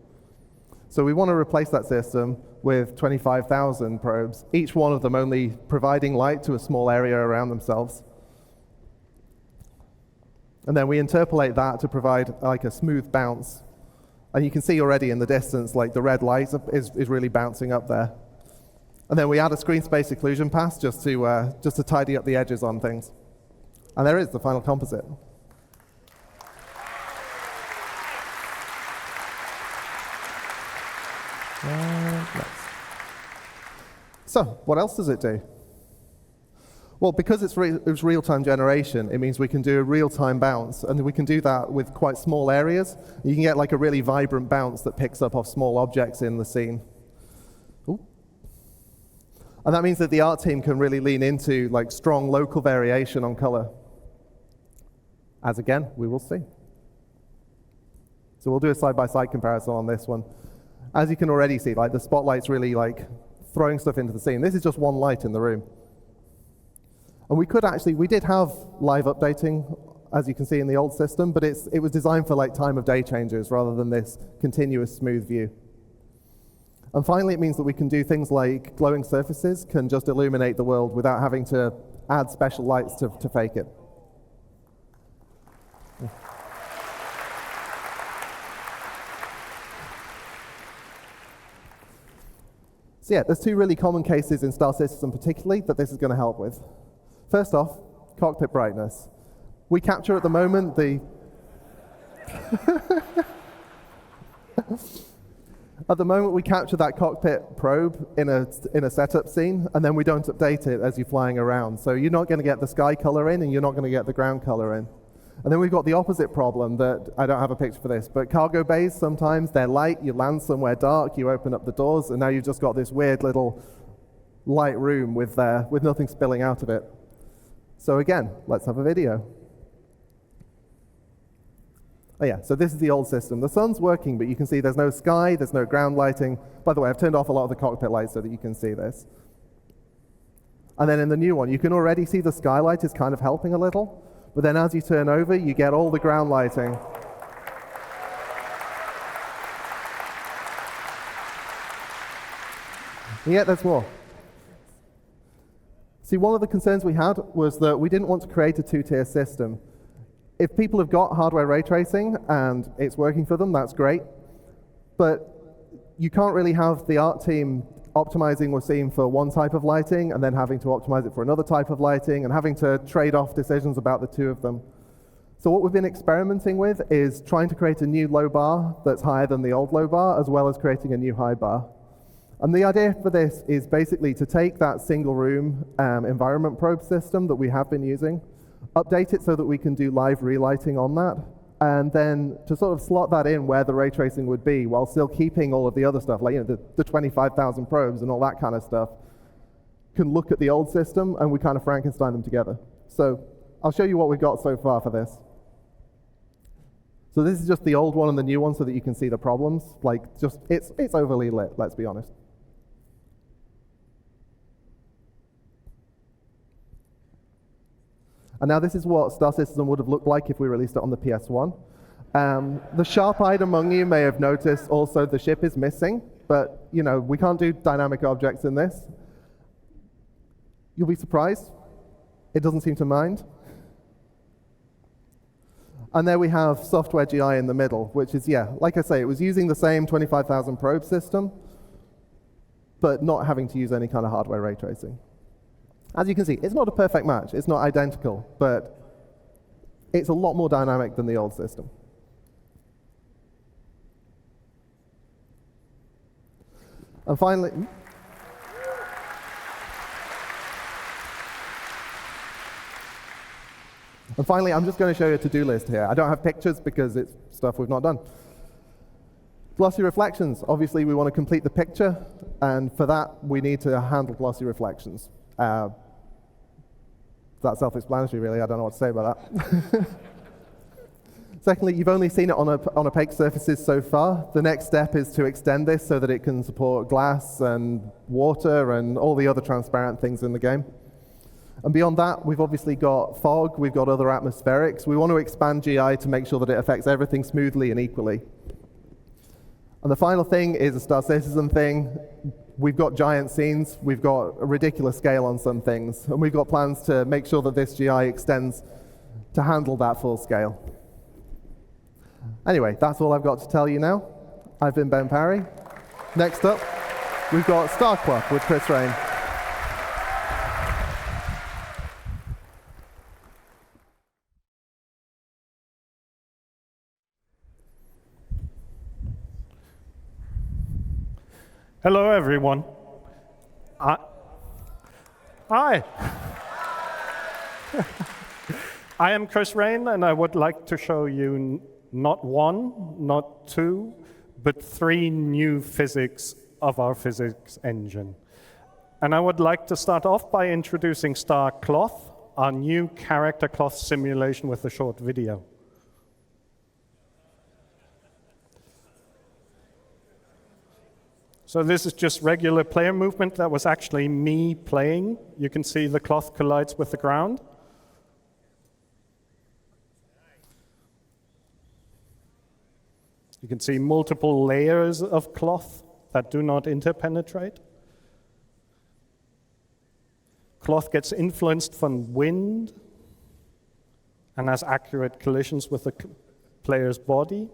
So we want to replace that system with 25,000 probes, each one of them only providing light to a small area around themselves. And then we interpolate that to provide like a smooth bounce. And you can see already in the distance, like the red light is really bouncing up there. And then we add a screen space occlusion pass just to tidy up the edges on things. And there is the final composite. Next. So, what else does it do? Well, because it's real-time generation, it means we can do a real-time bounce, and we can do that with quite small areas. You can get like a really vibrant bounce that picks up off small objects in the scene. Ooh. And that means that the art team can really lean into like strong local variation on color. As again, we will see. So we'll do a side-by-side comparison on this one. As you can already see, like the spotlight's really like throwing stuff into the scene. This is just one light in the room. And we did have live updating, as you can see in the old system, but it was designed for like time of day changes rather than this continuous smooth view. And finally, it means that we can do things like glowing surfaces can just illuminate the world without having to add special lights to fake it. So yeah, there's two really common cases in Star Citizen particularly that this is going to help with. First off, cockpit brightness. We capture at the moment the at the moment we capture that cockpit probe in a setup scene, and then we don't update it as you're flying around. So you're not going to get the sky color in, and you're not going to get the ground color in. And then we've got the opposite problem that I don't have a picture for this, but cargo bays, sometimes they're light, you land somewhere dark, you open up the doors, and now you've just got this weird little light room with nothing spilling out of it. So again, let's have a video. Oh yeah, so this is the old system. The sun's working, but you can see there's no sky, there's no ground lighting. By the way, I've turned off a lot of the cockpit lights so that you can see this. And then in the new one, you can already see the skylight is kind of helping a little. But then as you turn over, you get all the ground lighting. And yet there's more. See, one of the concerns we had was that we didn't want to create a two-tier system. If people have got hardware ray tracing and it's working for them, that's great. But you can't really have the art team optimizing or seeing for one type of lighting and then having to optimize it for another type of lighting and having to trade off decisions about the two of them. So what we've been experimenting with is trying to create a new low bar that's higher than the old low bar, as well as creating a new high bar. And the idea for this is basically to take that single room environment probe system that we have been using, update it so that we can do live relighting on that, and then to sort of slot that in where the ray tracing would be while still keeping all of the other stuff, like the 25,000 probes and all that kind of stuff, can look at the old system and we kind of Frankenstein them together. So I'll show you what we've got so far for this. So this is just the old one and the new one so that you can see the problems. Like, just it's overly lit, let's be honest. And now this is what Star Citizen would have looked like if we released it on the PS1. The sharp-eyed among you may have noticed also the ship is missing, but we can't do dynamic objects in this. You'll be surprised. It doesn't seem to mind. And there we have software GI in the middle, which is, yeah, like I say, it was using the same 25,000 probe system, but not having to use any kind of hardware ray tracing. As you can see, it's not a perfect match. It's not identical, but it's a lot more dynamic than the old system. And finally, I'm just going to show you a to-do list here. I don't have pictures because it's stuff we've not done. Glossy reflections. Obviously, we want to complete the picture, and for that, we need to handle glossy reflections. That's self-explanatory, really. I don't know what to say about that. Secondly, you've only seen it on opaque surfaces so far. The next step is to extend this so that it can support glass and water and all the other transparent things in the game. And beyond that, we've obviously got fog, we've got other atmospherics. We want to expand GI to make sure that it affects everything smoothly and equally. And the final thing is a Star Citizen thing. We've got giant scenes, we've got a ridiculous scale on some things, and we've got plans to make sure that this GI extends to handle that full scale. Anyway, that's all I've got to tell you now. I've been Ben Parry. Next up, we've got StarCloth with Chris Rain. Hello, everyone. Hi. I am Chris Rain, and I would like to show you not one, not two, but 3 new physics of our physics engine. And I would like to start off by introducing StarCloth, our new character cloth simulation with a short video. So this is just regular player movement. That was actually me playing. You can see the cloth collides with the ground. You can see multiple layers of cloth that do not interpenetrate. Cloth gets influenced from wind and has accurate collisions with the player's body.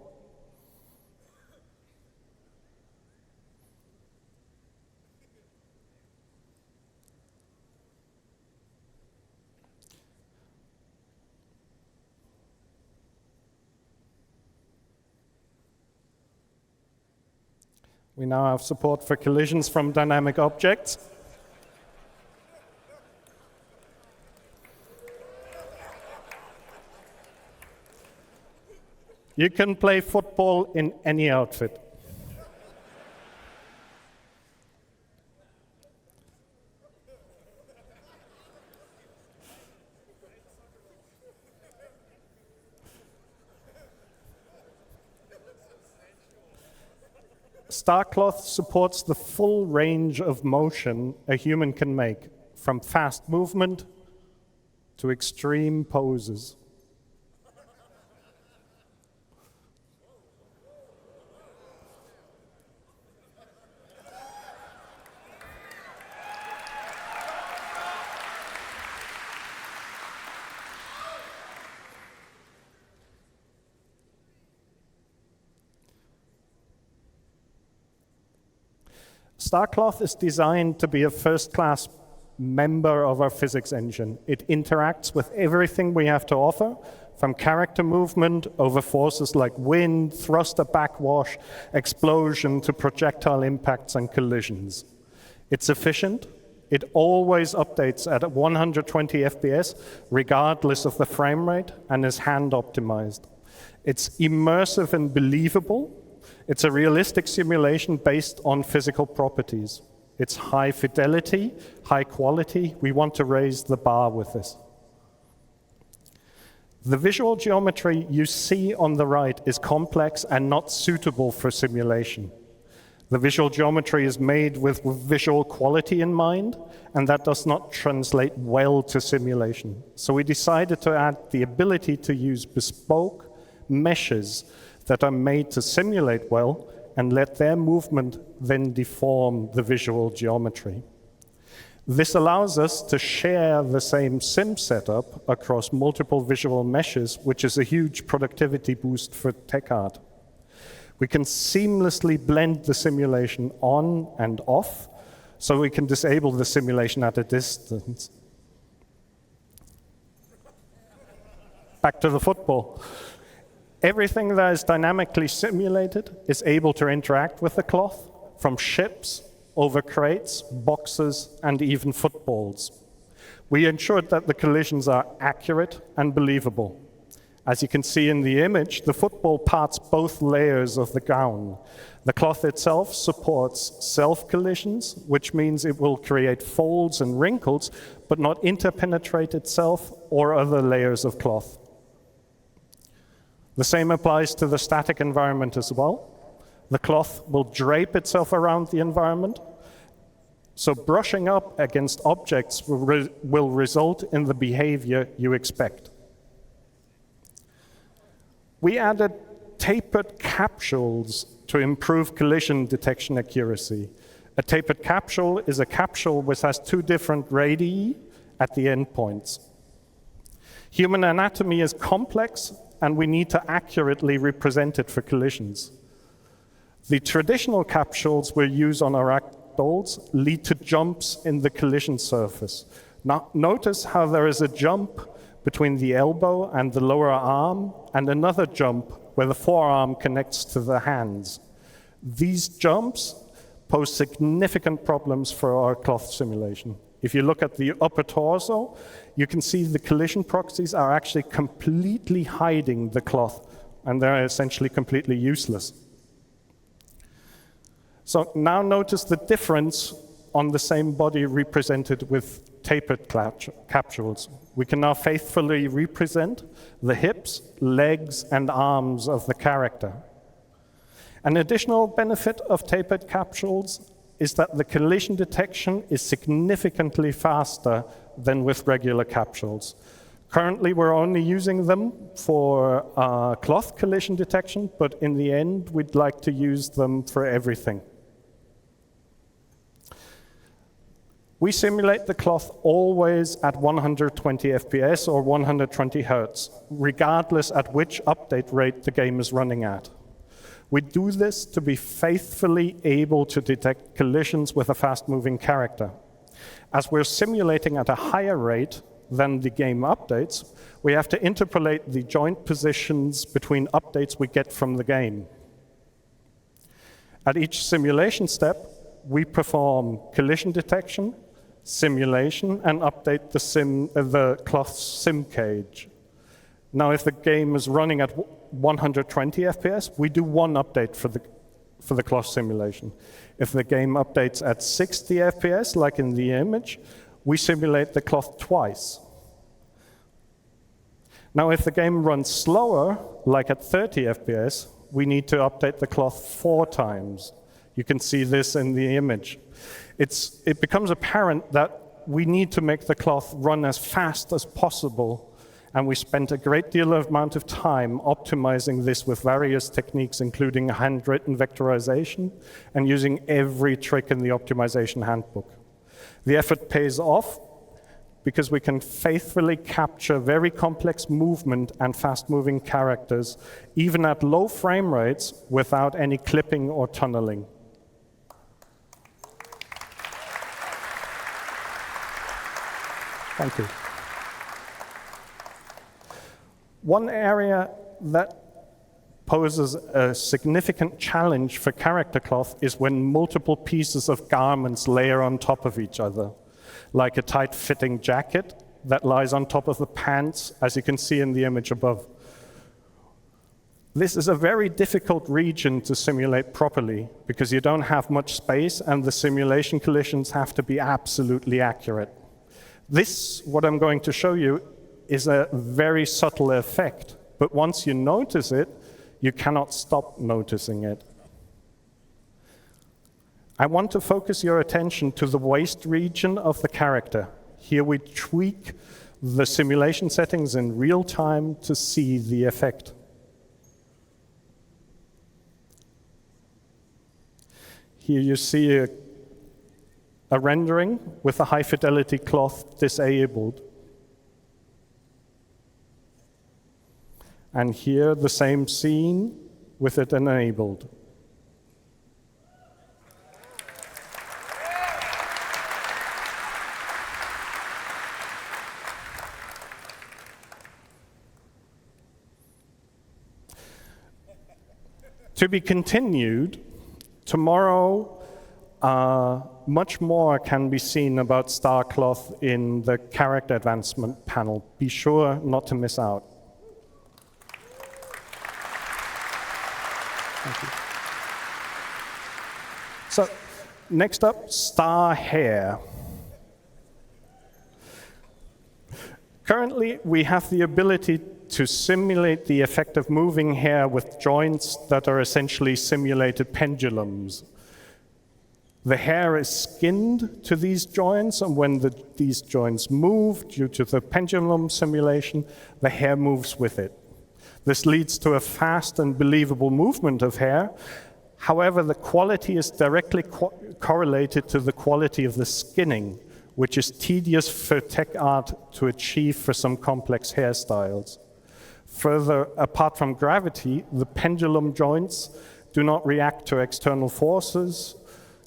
We now have support for collisions from dynamic objects. You can play football in any outfit. StarCloth supports the full range of motion a human can make, from fast movement to extreme poses. StarCloth is designed to be a first-class member of our physics engine. It interacts with everything we have to offer, from character movement over forces like wind, thruster backwash, explosion, to projectile impacts and collisions. It's efficient. It always updates at 120 FPS, regardless of the frame rate, and is hand-optimized. It's immersive and believable. It's a realistic simulation based on physical properties. It's high fidelity, high quality. We want to raise the bar with this. The visual geometry you see on the right is complex and not suitable for simulation. The visual geometry is made with visual quality in mind, and that does not translate well to simulation. So we decided to add the ability to use bespoke meshes that are made to simulate well and let their movement then deform the visual geometry. This allows us to share the same sim setup across multiple visual meshes, which is a huge productivity boost for tech art. We can seamlessly blend the simulation on and off, so we can disable the simulation at a distance. Back to the football. Everything that is dynamically simulated is able to interact with the cloth, from ships, over crates, boxes, and even footballs. We ensured that the collisions are accurate and believable. As you can see in the image, the football parts both layers of the gown. The cloth itself supports self-collisions, which means it will create folds and wrinkles, but not interpenetrate itself or other layers of cloth. The same applies to the static environment as well. The cloth will drape itself around the environment, so brushing up against objects will result in the behavior you expect. We added tapered capsules to improve collision detection accuracy. A tapered capsule is a capsule which has 2 different radii at the endpoints. Human anatomy is complex, and we need to accurately represent it for collisions. The traditional capsules we use on our ragdolls lead to jumps in the collision surface. Now, notice how there is a jump between the elbow and the lower arm, and another jump where the forearm connects to the hands. These jumps pose significant problems for our cloth simulation. If you look at the upper torso, you can see the collision proxies are actually completely hiding the cloth, and they're essentially completely useless. So now notice the difference on the same body represented with tapered capsules. We can now faithfully represent the hips, legs, and arms of the character. An additional benefit of tapered capsules is that the collision detection is significantly faster than with regular capsules. Currently, we're only using them for cloth collision detection, but in the end, we'd like to use them for everything. We simulate the cloth always at 120 FPS or 120 Hertz, regardless at which update rate the game is running at. We do this to be faithfully able to detect collisions with a fast-moving character. As we're simulating at a higher rate than the game updates, we have to interpolate the joint positions between updates we get from the game. At each simulation step, we perform collision detection, simulation, and update the cloth sim cage. Now, if the game is running at 120 FPS, we do one update for the cloth simulation. If the game updates at 60 FPS, like in the image, we simulate the cloth twice. Now, if the game runs slower, like at 30 FPS, we need to update the cloth 4 times. You can see this in the image. It becomes apparent that we need to make the cloth run as fast as possible, and we spent a great deal of amount of time optimizing this with various techniques, including handwritten vectorization and using every trick in the optimization handbook. The effort pays off because we can faithfully capture very complex movement and fast-moving characters, even at low frame rates, without any clipping or tunneling. Thank you. One area that poses a significant challenge for character cloth is when multiple pieces of garments layer on top of each other, like a tight-fitting jacket that lies on top of the pants, as you can see in the image above. This is a very difficult region to simulate properly because you don't have much space and the simulation collisions have to be absolutely accurate. This, what I'm going to show you, is a very subtle effect, but once you notice it, you cannot stop noticing it. I want to focus your attention to the waist region of the character. Here we tweak the simulation settings in real time to see the effect. Here you see a rendering with a high-fidelity cloth disabled. And here, the same scene with it enabled. To be continued, tomorrow, much more can be seen about StarCloth in the character advancement panel. Be sure not to miss out. Thank you. So, next up, Star Hair. Currently, we have the ability to simulate the effect of moving hair with joints that are essentially simulated pendulums. The hair is skinned to these joints, and when these joints move due to the pendulum simulation, the hair moves with it. This leads to a fast and believable movement of hair. However, the quality is directly correlated to the quality of the skinning, which is tedious for tech art to achieve for some complex hairstyles. Further, apart from gravity, the pendulum joints do not react to external forces,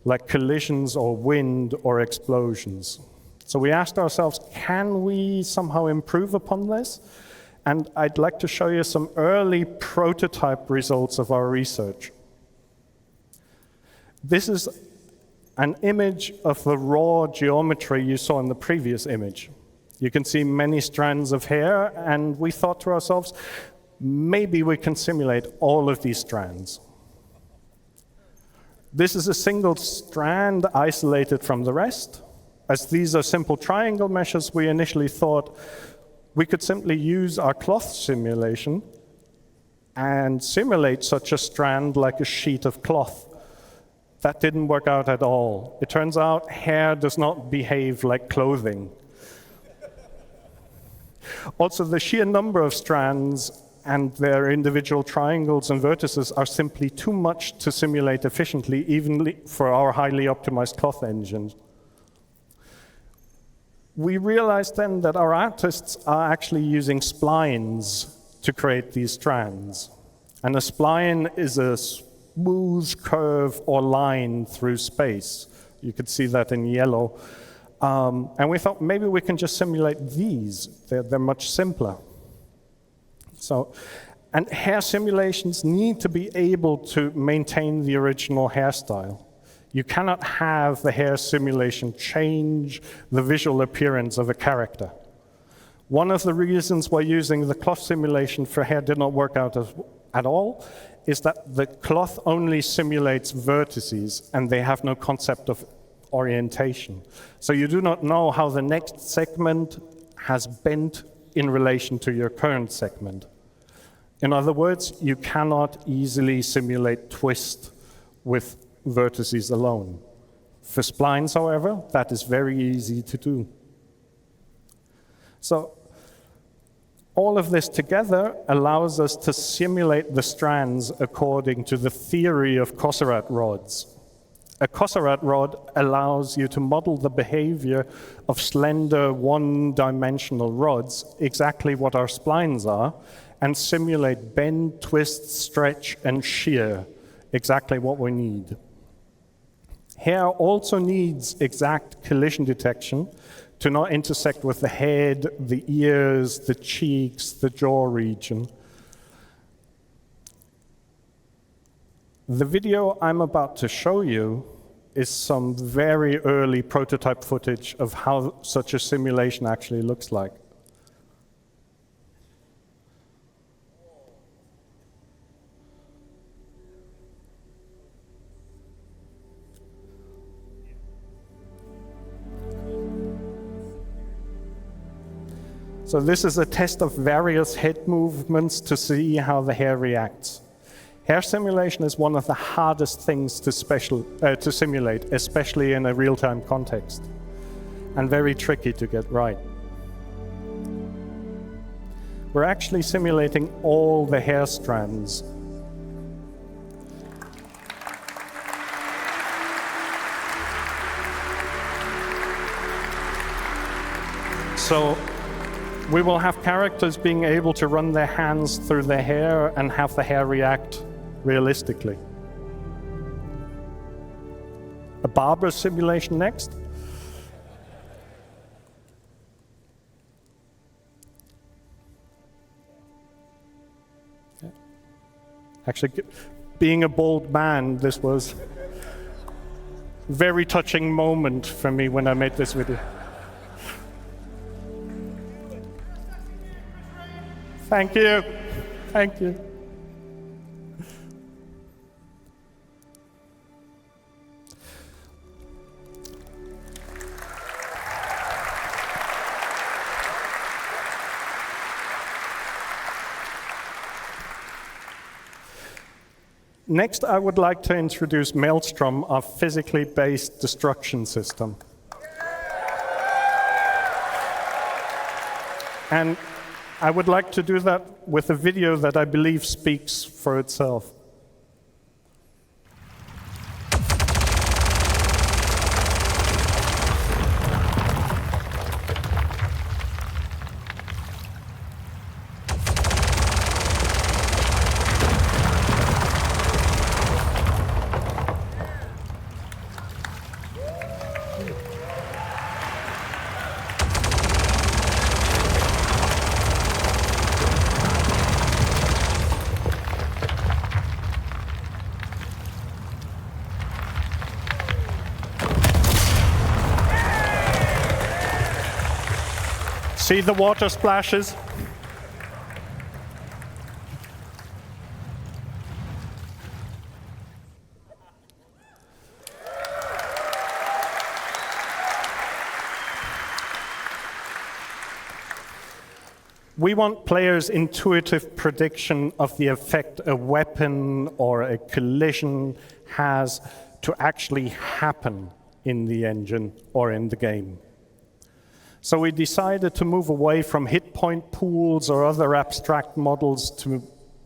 like collisions or wind or explosions. So we asked ourselves, can we somehow improve upon this? And I'd like to show you some early prototype results of our research. This is an image of the raw geometry you saw in the previous image. You can see many strands of hair, and we thought to ourselves, maybe we can simulate all of these strands. This is a single strand isolated from the rest. As these are simple triangle meshes, we initially thought we could simply use our cloth simulation and simulate such a strand like a sheet of cloth. That didn't work out at all. It turns out hair does not behave like clothing. Also, the sheer number of strands and their individual triangles and vertices are simply too much to simulate efficiently, even for our highly optimized cloth engines. We realized then that our artists are actually using splines to create these strands. And a spline is a smooth curve or line through space. You could see that in yellow. And we thought maybe we can just simulate these. They're much simpler. And hair simulations need to be able to maintain the original hairstyle. You cannot have the hair simulation change the visual appearance of a character. One of the reasons why using the cloth simulation for hair did not work out at all is that the cloth only simulates vertices, and they have no concept of orientation. So you do not know how the next segment has bent in relation to your current segment. In other words, you cannot easily simulate twist with vertices alone. For splines, however, that is very easy to do. So all of this together allows us to simulate the strands according to the theory of Courseratte rods. A Courseratte rod allows you to model the behavior of slender one-dimensional rods, exactly what our splines are, and simulate bend, twist, stretch, and shear, exactly what we need. Hair also needs exact collision detection to not intersect with the head, the ears, the cheeks, the jaw region. The video I'm about to show you is some very early prototype footage of how such a simulation actually looks like. So this is a test of various head movements to see how the hair reacts. Hair simulation is one of the hardest things to simulate, especially in a real-time context, and very tricky to get right. We're actually simulating all the hair strands. So we will have characters being able to run their hands through their hair and have the hair react realistically. A barber simulation next. Actually, being a bald man, this was a very touching moment for me when I made this video. Thank you. Thank you. Next, I would like to introduce Maelstrom, our physically based destruction system. And I would like to do that with a video that I believe speaks for itself. See the water splashes? We want players' intuitive prediction of the effect a weapon or a collision has to actually happen in the engine or in the game. So we decided to move away from hit point pools or other abstract models to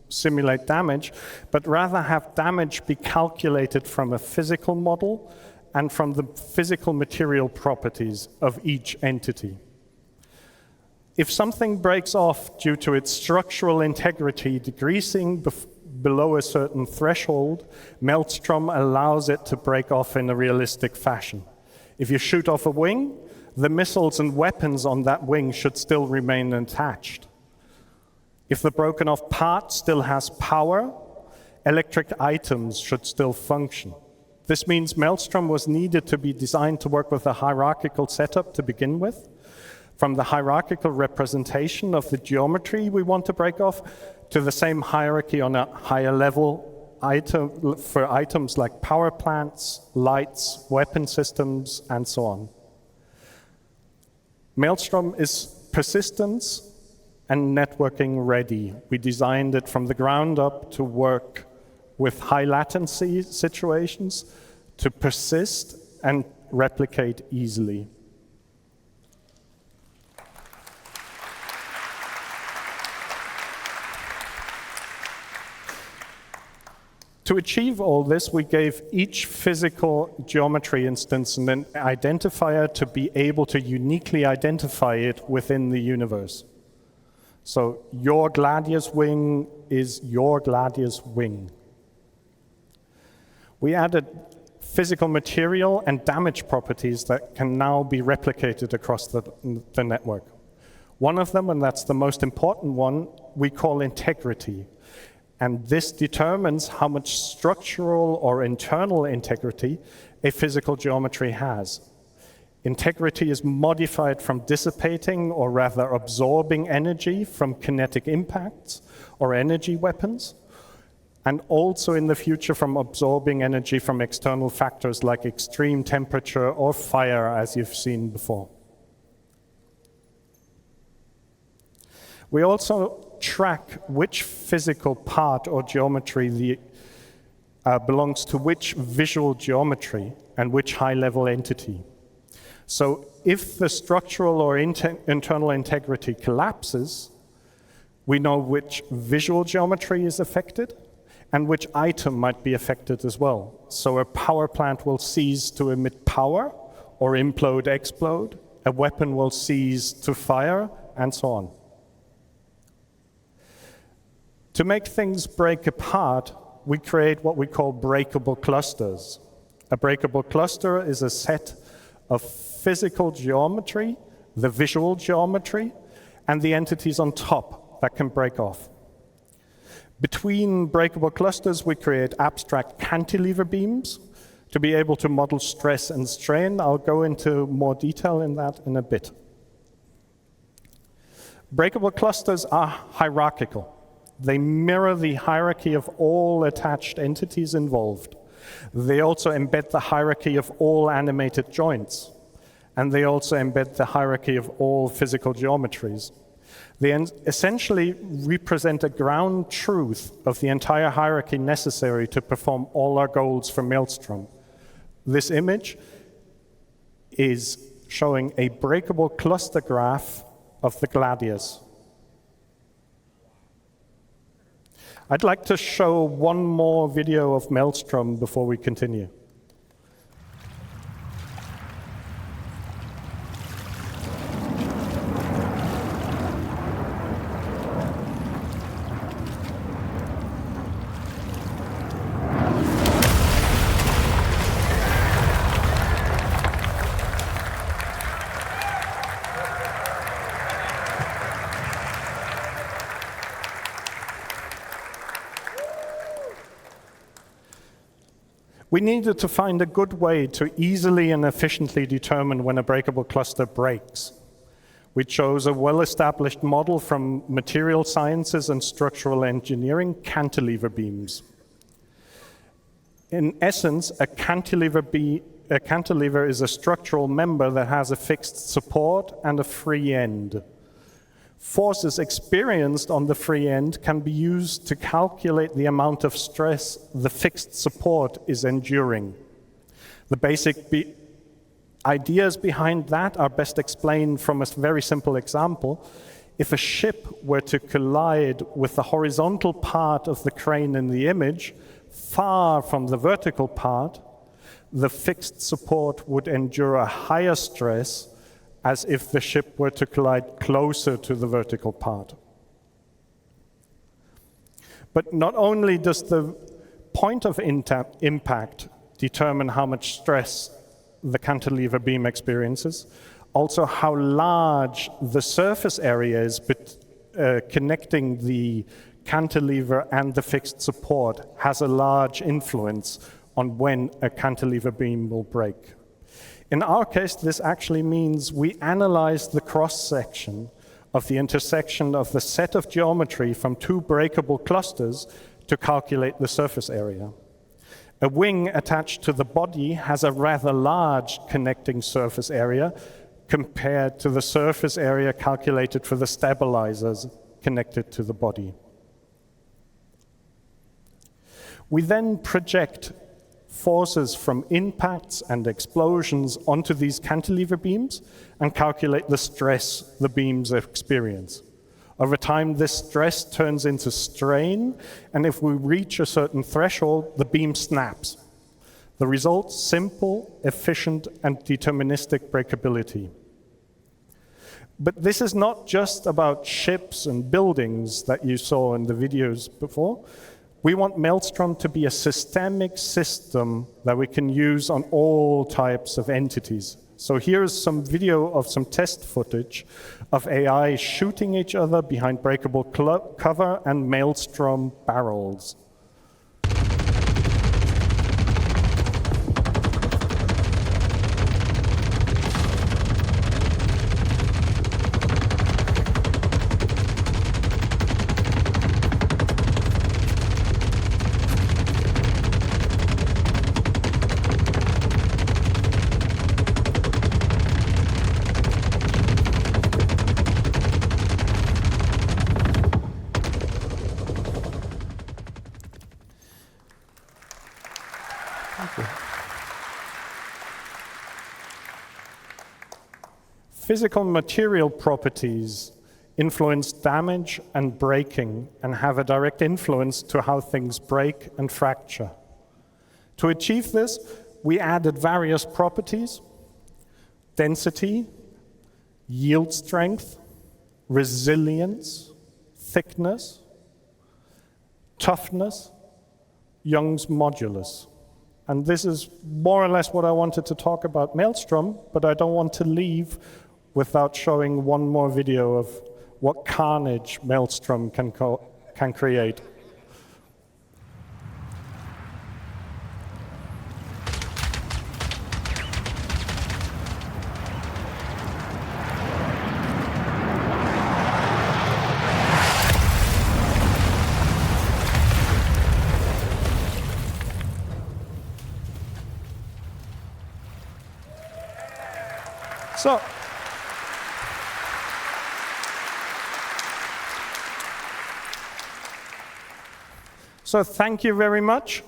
simulate damage, but rather have damage be calculated from a physical model and from the physical material properties of each entity. If something breaks off due to its structural integrity decreasing below a certain threshold, Maelstrom allows it to break off in a realistic fashion. If you shoot off a wing, the missiles and weapons on that wing should still remain attached. If the broken off part still has power, electric items should still function. This means Maelstrom was needed to be designed to work with a hierarchical setup to begin with. From the hierarchical representation of the geometry we want to break off to the same hierarchy on a higher level for items like power plants, lights, weapon systems, and so on. Maelstrom is persistence and networking ready. We designed it from the ground up to work with high latency situations, to persist and replicate easily. To achieve all this, we gave each physical geometry instance an identifier to be able to uniquely identify it within the universe. So your Gladius wing is your Gladius wing. We added physical material and damage properties that can now be replicated across the network. One of them, and that's the most important one, we call integrity. And this determines how much structural or internal integrity a physical geometry has. Integrity is modified from dissipating, or rather absorbing energy from kinetic impacts or energy weapons, and also in the future from absorbing energy from external factors like extreme temperature or fire, as you've seen before. We also track which physical part or geometry belongs to which visual geometry and which high-level entity. So if the structural or internal integrity collapses, we know which visual geometry is affected and which item might be affected as well. So a power plant will cease to emit power or implode, explode. A weapon will cease to fire, and so on. To make things break apart, we create what we call breakable clusters. A breakable cluster is a set of physical geometry, the visual geometry, and the entities on top that can break off. Between breakable clusters, we create abstract cantilever beams to be able to model stress and strain. I'll go into more detail in that in a bit. Breakable clusters are hierarchical. They mirror the hierarchy of all attached entities involved. They also embed the hierarchy of all animated joints. And they also embed the hierarchy of all physical geometries. They essentially represent a ground truth of the entire hierarchy necessary to perform all our goals for Maelstrom. This image is showing a breakable cluster graph of the Gladius. I'd like to show one more video of Maelstrom before we continue. We needed to find a good way to easily and efficiently determine when a breakable cluster breaks. We chose a well-established model from material sciences and structural engineering, cantilever beams. In essence, a cantilever is a structural member that has a fixed support and a free end. Forces experienced on the free end can be used to calculate the amount of stress the fixed support is enduring. The basic ideas behind that are best explained from a very simple example. If a ship were to collide with the horizontal part of the crane in the image, far from the vertical part, the fixed support would endure a higher stress as if the ship were to collide closer to the vertical part. But not only does the point of impact determine how much stress the cantilever beam experiences, also how large the surface area is connecting the cantilever and the fixed support has a large influence on when a cantilever beam will break. In our case, this actually means we analyzed the cross-section of the intersection of the set of geometry from two breakable clusters to calculate the surface area. A wing attached to the body has a rather large connecting surface area compared to the surface area calculated for the stabilizers connected to the body. We then project forces from impacts and explosions onto these cantilever beams and calculate the stress the beams experience. Over time, this stress turns into strain, and if we reach a certain threshold, the beam snaps. The result, simple, efficient, and deterministic breakability. But this is not just about ships and buildings that you saw in the videos before. We want Maelstrom to be a systemic system that we can use on all types of entities. So here's some video of some test footage of AI shooting each other behind breakable cover and Maelstrom barrels. Physical material properties influence damage and breaking and have a direct influence to how things break and fracture. To achieve this, we added various properties: density, yield strength, resilience, thickness, toughness, Young's modulus. And this is more or less what I wanted to talk about Maelstrom, but I don't want to leave without showing one more video of what carnage Maelstrom can create. So thank you very much.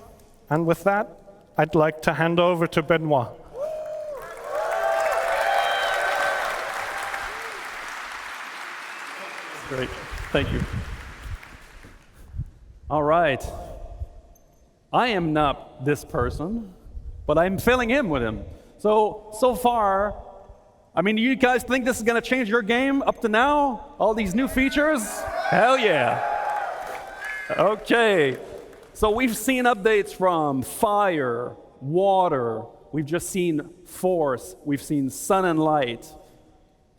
And with that, I'd like to hand over to Benoit. Great, thank you. All right. I am not this person, but I'm filling in with him. So far, I mean, do you guys think this is going to change your game up to now? All these new features? Hell yeah. Okay. So we've seen updates from fire, water, we've just seen force, we've seen sun and light.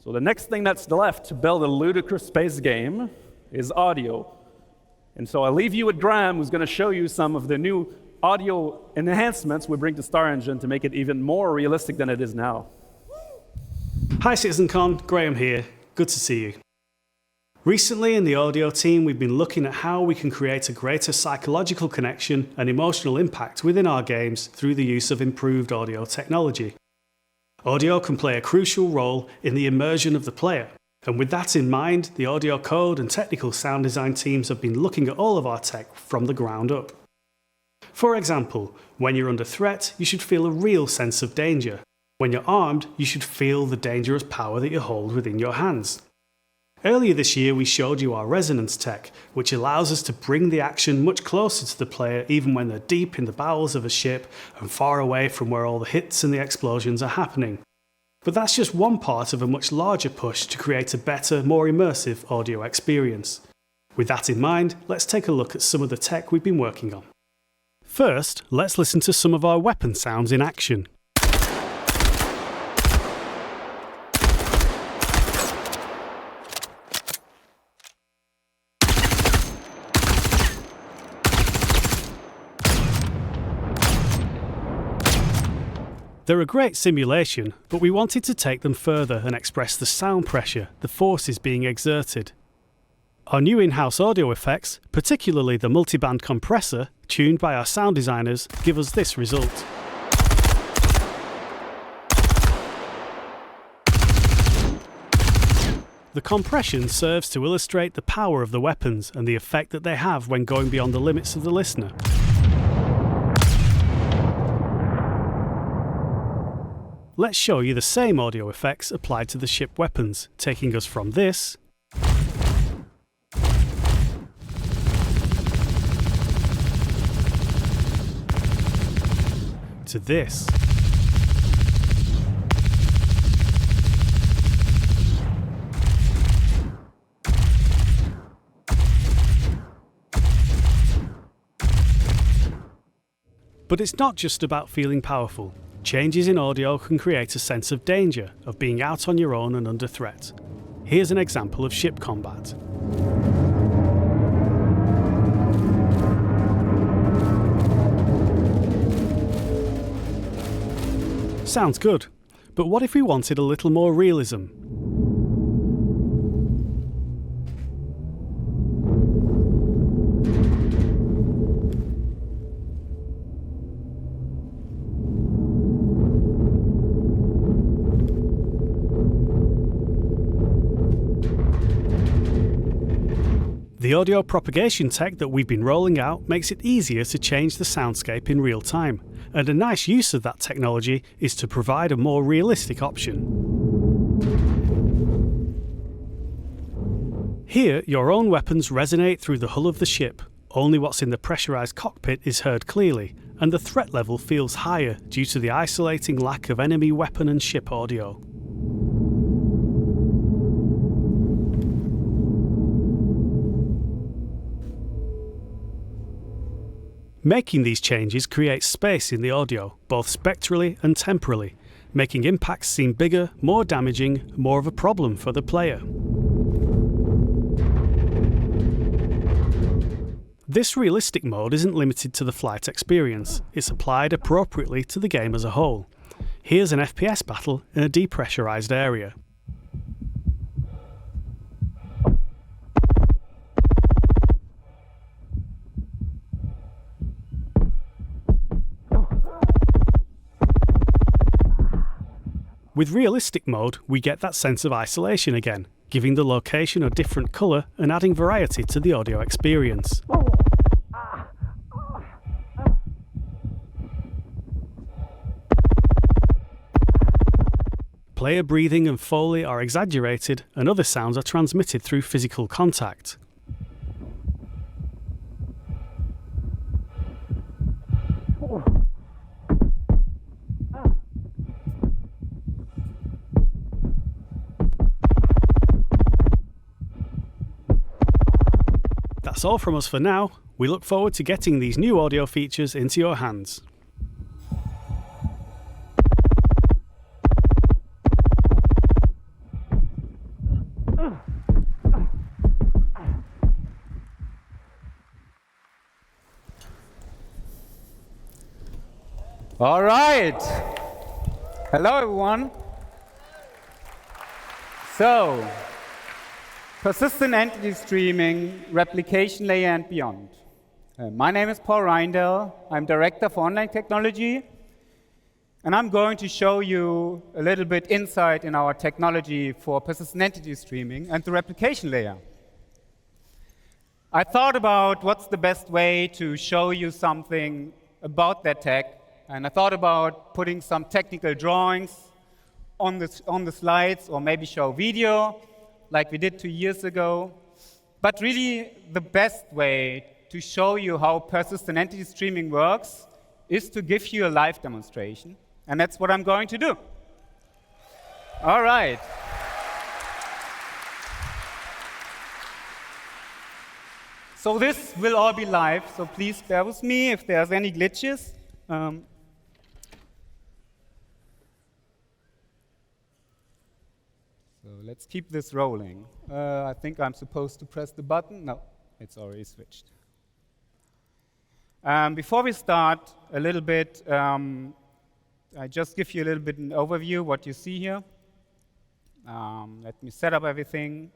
So the next thing that's left to build a ludicrous space game is audio. And so I'll leave you with Graham, who's going to show you some of the new audio enhancements we bring to StarEngine to make it even more realistic than it is now. Hi CitizenCon, Graham here. Good to see you. Recently in the audio team, we've been looking at how we can create a greater psychological connection and emotional impact within our games through the use of improved audio technology. Audio can play a crucial role in the immersion of the player, and with that in mind, the audio code and technical sound design teams have been looking at all of our tech from the ground up. For example, when you're under threat, you should feel a real sense of danger. When you're armed, you should feel the dangerous power that you hold within your hands. Earlier this year, we showed you our resonance tech, which allows us to bring the action much closer to the player even when they're deep in the bowels of a ship and far away from where all the hits and the explosions are happening. But that's just one part of a much larger push to create a better, more immersive audio experience. With that in mind, let's take a look at some of the tech we've been working on. First, let's listen to some of our weapon sounds in action. They're a great simulation, but we wanted to take them further and express the sound pressure, the forces being exerted. Our new in-house audio effects, particularly the multiband compressor, tuned by our sound designers, give us this result. The compression serves to illustrate the power of the weapons and the effect that they have when going beyond the limits of the listener. Let's show you the same audio effects applied to the ship weapons, taking us from this to this. But it's not just about feeling powerful. Changes in audio can create a sense of danger, of being out on your own and under threat. Here's an example of ship combat. Sounds good, but what if we wanted a little more realism? The audio propagation tech that we've been rolling out makes it easier to change the soundscape in real time, and a nice use of that technology is to provide a more realistic option. Here, your own weapons resonate through the hull of the ship, only what's in the pressurized cockpit is heard clearly, and the threat level feels higher due to the isolating lack of enemy weapon and ship audio. Making these changes creates space in the audio, both spectrally and temporally, making impacts seem bigger, more damaging, more of a problem for the player. This realistic mode isn't limited to the flight experience, it's applied appropriately to the game as a whole. Here's an FPS battle in a depressurized area. With realistic mode, we get that sense of isolation again, giving the location a different colour and adding variety to the audio experience. Player breathing and foley are exaggerated, and other sounds are transmitted through physical contact. That's all from us for now. We look forward to getting these new audio features into your hands. All right. Hello, everyone. So, Persistent entity streaming, replication layer, and beyond. My name is Paul Reindel. I'm Director for Online Technology, and I'm going to show you a little bit insight in our technology for persistent entity streaming and the replication layer. I thought about what's the best way to show you something about that tech, and I thought about putting some technical drawings on the slides, or maybe show video, like we did 2 years ago. But really, the best way to show you how persistent entity streaming works is to give you a live demonstration. And that's what I'm going to do. All right. So this will all be live, so please bear with me if there's any glitches. So let's keep this rolling. I think I'm supposed to press the button. No, it's already switched. Before we start, a little bit, I just give you a little bit an overview what you see here. Let me set up everything.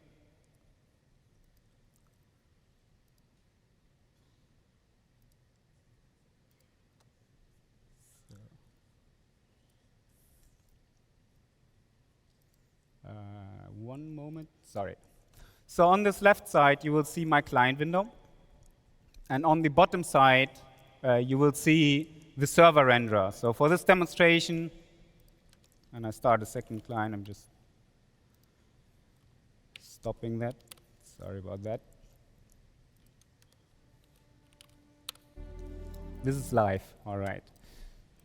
One moment, sorry. So on this left side, you will see my client window. And on the bottom side, you will see the server renderer. So for this demonstration, and I start a second client, I'm just stopping that. Sorry about that. This is live, all right.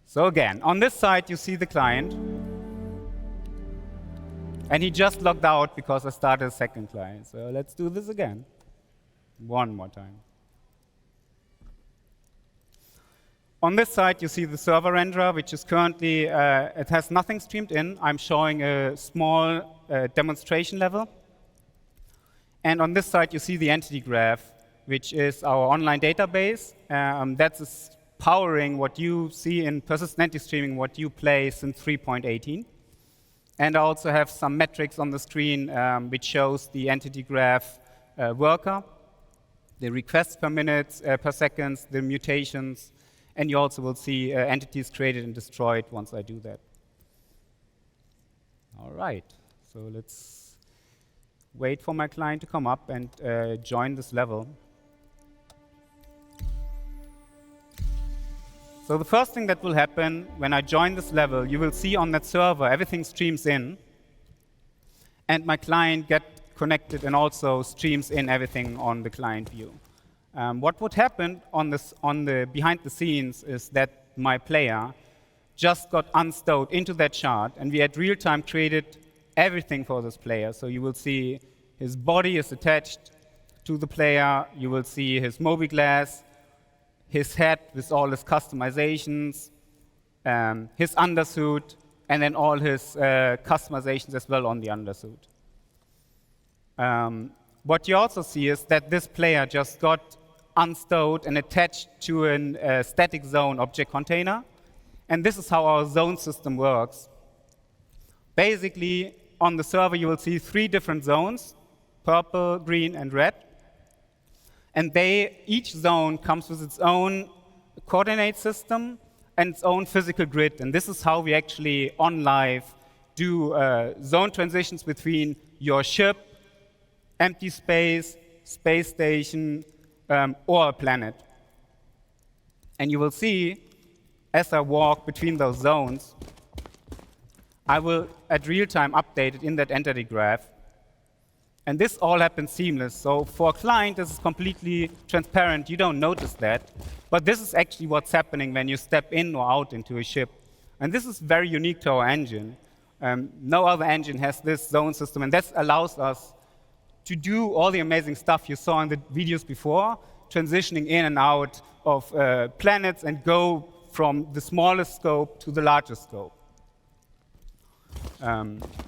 So again, on this side, you see the client. And he just logged out because I started a second client. So let's do this again. One more time. On this side, you see the server renderer, which is currently, it has nothing streamed in. I'm showing a small demonstration level. And on this side, you see the entity graph, which is our online database. That's powering what you see in persistent entity streaming, what you play since 3.18. And I also have some metrics on the screen which shows the entity graph worker, the requests per minute, per second, the mutations, and you also will see entities created and destroyed once I do that. All right, so let's wait for my client to come up and join this level. So the first thing that will happen when I join this level, you will see on that server everything streams in, and my client gets connected and also streams in everything on the client view. What would happen on the behind the scenes is that my player just got unstowed into that shard, and we at real time created everything for this player. So you will see his body is attached to the player. You will see his mobi-glass, his head with all his customizations, his undersuit, and then all his customizations as well on the undersuit. What you also see is that this player just got unstowed and attached to a static zone object container. And this is how our zone system works. Basically, on the server, you will see 3 different zones, purple, green, and red. And each zone comes with its own coordinate system and its own physical grid. And this is how we actually, on live, do zone transitions between your ship, empty space, space station, or a planet. And you will see, as I walk between those zones, I will, at real time, update it in that entity graph. And this all happens seamless. So for a client, this is completely transparent. You don't notice that. But this is actually what's happening when you step in or out into a ship. And this is very unique to our engine. No other engine has this zone system. And that allows us to do all the amazing stuff you saw in the videos before, transitioning in and out of planets and go from the smallest scope to the largest scope.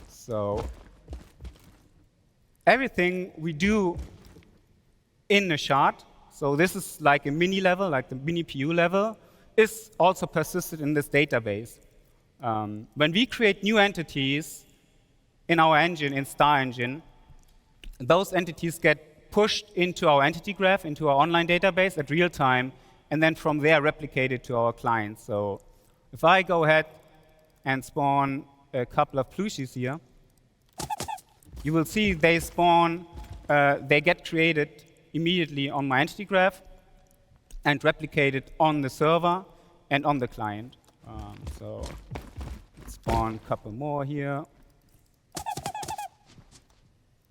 So everything we do in a shard, so this is like a mini level, like the mini PU level, is also persisted in this database. When we create new entities in our engine, in StarEngine, those entities get pushed into our entity graph, into our online database at real time, and then from there replicated to our clients. So if I go ahead and spawn a couple of plushies here, you will see they spawn, they get created immediately on my entity graph and replicated on the server and on the client. So let's spawn a couple more here.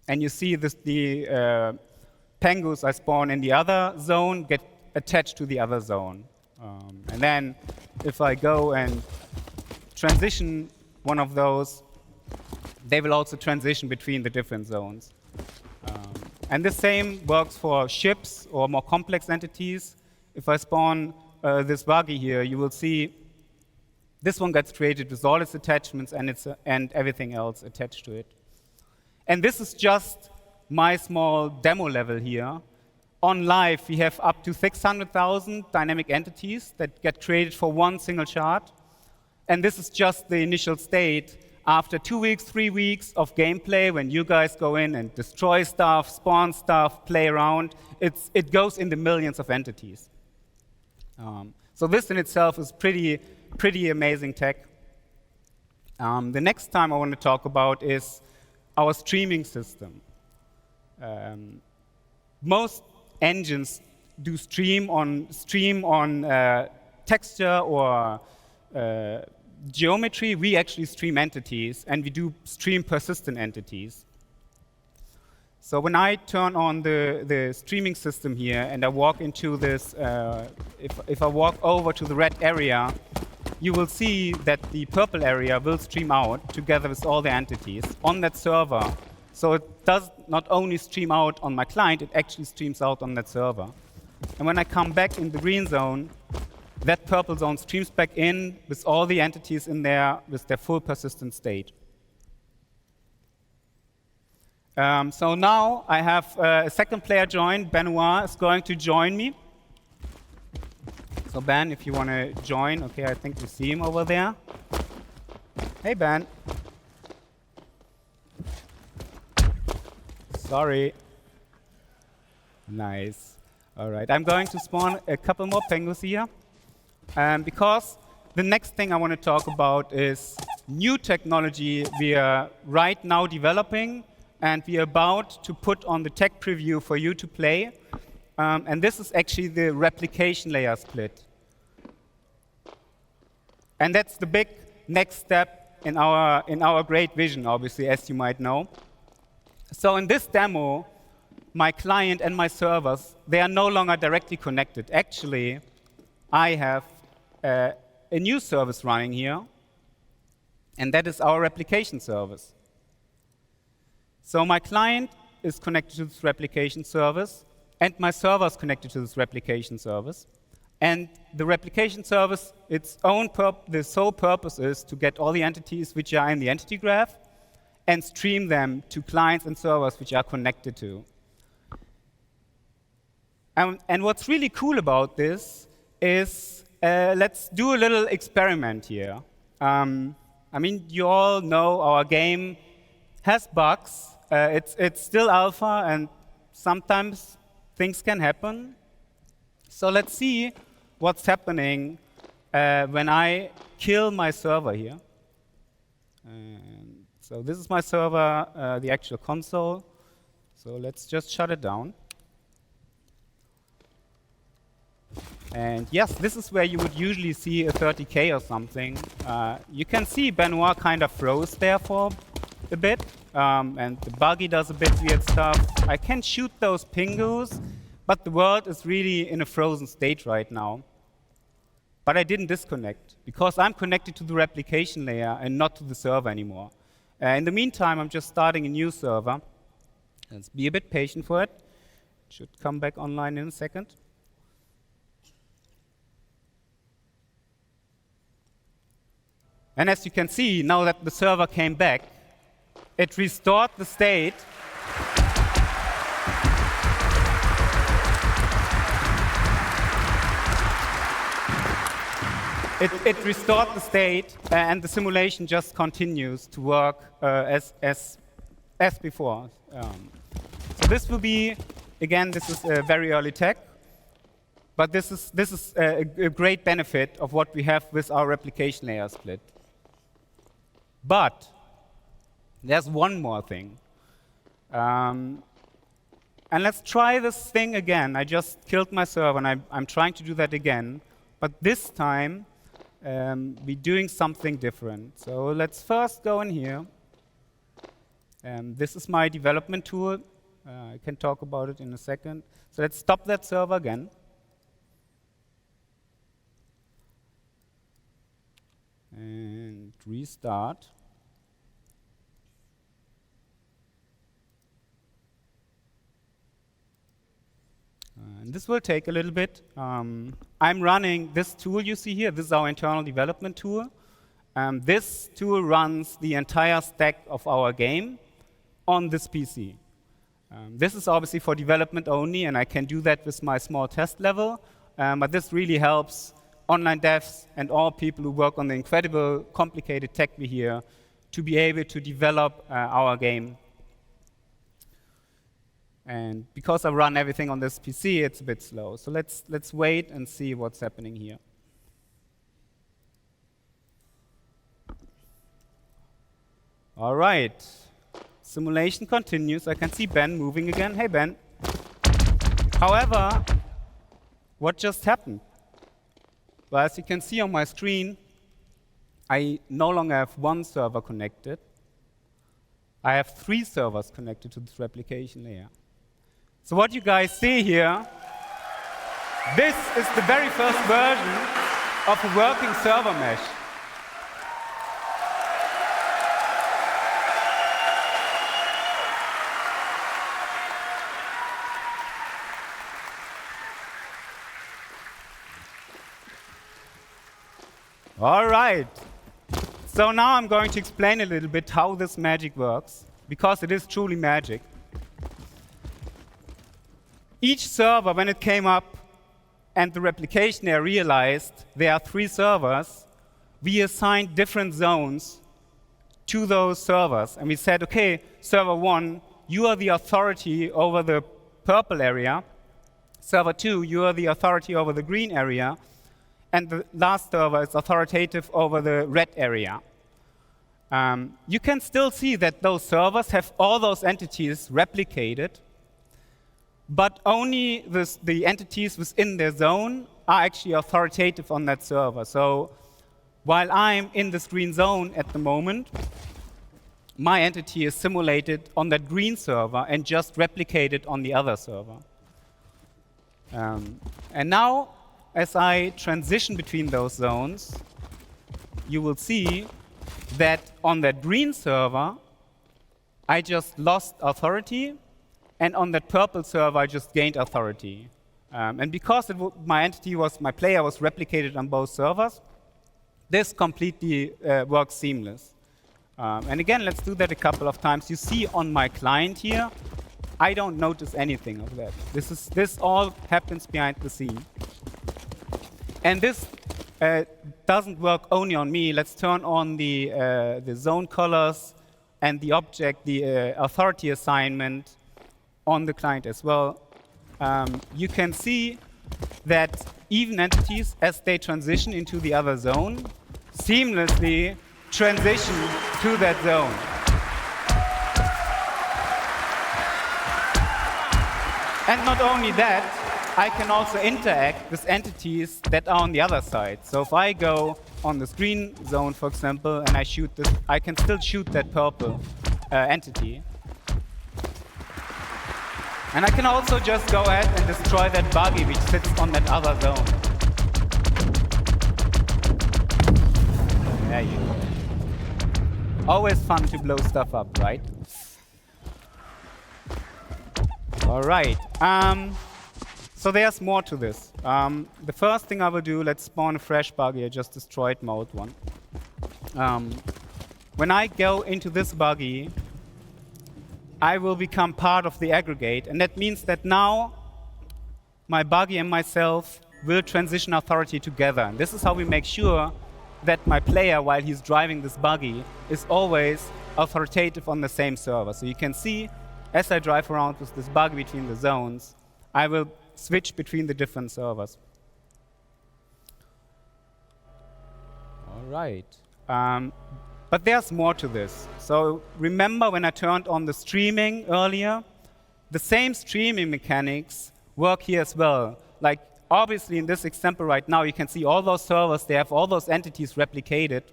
And you see this, the pengus I spawn in the other zone get attached to the other zone. And then if I go and transition one of those, they will also transition between the different zones. And the same works for ships or more complex entities. If I spawn this buggy here, you will see this one gets created with all its attachments and everything else attached to it. And this is just my small demo level here. On live, we have up to 600,000 dynamic entities that get created for one single chart. And this is just the initial state. After 2 weeks, 3 weeks of gameplay, when you guys go in and destroy stuff, spawn stuff, play around, it goes in the millions of entities. So this in itself is pretty amazing tech. The next time I want to talk about is our streaming system. Most engines do stream on texture or geometry. We actually stream entities, and we do stream persistent entities. So when I turn on the streaming system here and I walk into this, if I walk over to the red area, you will see that the purple area will stream out together with all the entities on that server. So it does not only stream out on my client, it actually streams out on that server. And when I come back in the green zone, that purple zone streams back in with all the entities in there with their full persistent state. So now I have a second player join. Benoit is going to join me. So Ben, if you want to join, okay, I think we see him over there. Hey, Ben. Sorry. Nice. All right, I'm going to spawn a couple more penguins here. Because the next thing I want to talk about is new technology we are right now developing, and we are about to put on the tech preview for you to play. And this is actually the replication layer split. And that's the big next step in our great vision, obviously, as you might know. So in this demo, my client and my servers, they are no longer directly connected. Actually, I have a new service running here, and that is our replication service. So my client is connected to this replication service, and my server is connected to this replication service. And the replication service, the sole purpose is to get all the entities which are in the entity graph and stream them to clients and servers which are connected to. And what's really cool about this is, let's do a little experiment here. I mean, you all know our game has bugs. It's still alpha, and sometimes things can happen. So let's see what's happening when I kill my server here. And so this is my server, the actual console. So let's just shut it down. And yes, this is where you would usually see a 30K or something. You can see Benoit kind of froze there for a bit. And the buggy does a bit weird stuff. I can shoot those pingus, but the world is really in a frozen state right now. But I didn't disconnect, because I'm connected to the replication layer and not to the server anymore. In the meantime, I'm just starting a new server. Let's be a bit patient for it. It should come back online in a second. And as you can see, now that the server came back, it restored the state. It restored the state, and the simulation just continues to work as before. So this will be, again, this is very early tech, but this is a great benefit of what we have with our replication layer split. But there's one more thing. And let's try this thing again. I just killed my server, and I'm trying to do that again. But this time, we're doing something different. So let's first go in here. This is my development tool. I can talk about it in a second. So let's stop that server again. And restart. And this will take a little bit. I'm running this tool you see here. This is our internal development tool. This tool runs the entire stack of our game on this PC. This is obviously for development only, and I can do that with my small test level. But this really helps online devs and all people who work on the incredible, complicated tech we hear to be able to develop our game. And because I run everything on this PC, it's a bit slow. So let's wait and see what's happening here. All right. Simulation continues. I can see Ben moving again. Hey, Ben. However, what just happened? Well, as you can see on my screen, I no longer have one server connected. I have 3 servers connected to this replication layer. So what you guys see here, this is the very first version of a working server mesh. All right. So now I'm going to explain a little bit how this magic works, because it is truly magic. Each server, when it came up and the replication layer realized there are 3 servers, we assigned different zones to those servers. And we said, OK, server 1, you are the authority over the purple area. Server 2, you are the authority over the green area. And the last server is authoritative over the red area. You can still see that those servers have all those entities replicated, but only the entities within their zone are actually authoritative on that server. So while I'm in this green zone at the moment, my entity is simulated on that green server and just replicated on the other server. And now, as I transition between those zones, you will see that on that green server, I just lost authority, and on that purple server, I just gained authority. And because my player was replicated on both servers, this completely works seamless. And again, let's do that a couple of times. You see on my client here, I don't notice anything of that. This all happens behind the scene. And this doesn't work only on me. Let's turn on the zone colors and the object, the authority assignment on the client as well. You can see that even entities, as they transition into the other zone, seamlessly transition to that zone. And not only that, I can also interact with entities that are on the other side. So if I go on the green zone, for example, and I shoot this, I can still shoot that purple entity. And I can also just go ahead and destroy that buggy which sits on that other zone. There you go. Always fun to blow stuff up, right? All right. So there's more to this. The first thing I will do, let's spawn a fresh buggy. I just destroyed my old one. When I go into this buggy, I will become part of the aggregate. And that means that now my buggy and myself will transition authority together. And this is how we make sure that my player, while he's driving this buggy, is always authoritative on the same server. So you can see as I drive around with this bug between the zones, I will switch between the different servers. All right. But there's more to this. So remember when I turned on the streaming earlier? The same streaming mechanics work here as well. Like, obviously, in this example right now, you can see all those servers, they have all those entities replicated.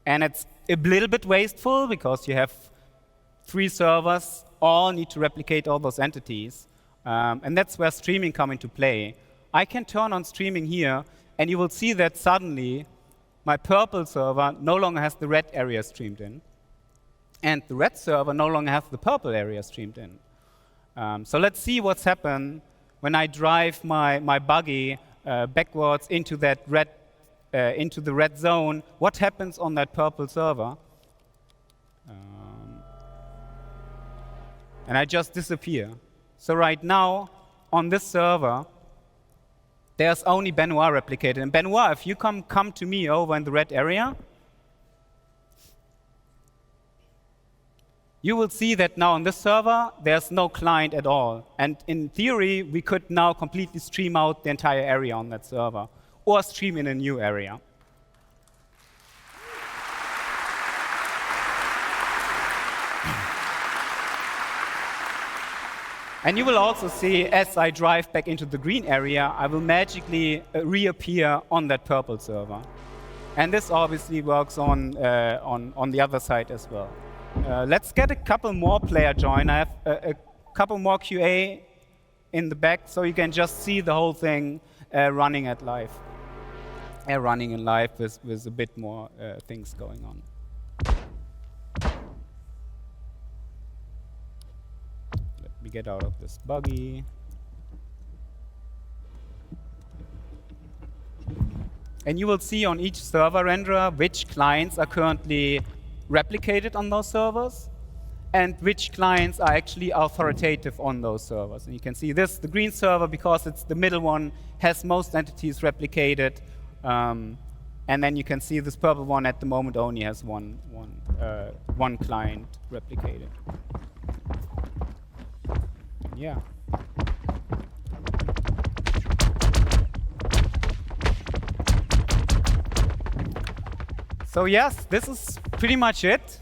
And it's a little bit wasteful because you have 3 servers, all need to replicate all those entities. And that's where streaming comes into play. I can turn on streaming here, and you will see that suddenly my purple server no longer has the red area streamed in. And the red server no longer has the purple area streamed in. So let's see what's happened when I drive my buggy backwards into that into the red zone. What happens on that purple server? And I just disappear. So right now, on this server, there's only Benoit replicated. And Benoit, if you come to me over in the red area, you will see that now on this server, there's no client at all. And in theory, we could now completely stream out the entire area on that server, or stream in a new area. And you will also see, as I drive back into the green area, I will magically reappear on that purple server. And this obviously works on the other side as well. Let's get a couple more player join. I have a couple more QA in the back, so you can just see the whole thing running in live with a bit more things going on. Let me get out of this buggy. And you will see on each server renderer which clients are currently replicated on those servers and which clients are actually authoritative on those servers. And you can see this, the green server, because it's the middle one, has most entities replicated. And then you can see this purple one at the moment only has one client replicated. Yeah. So yes, this is pretty much it.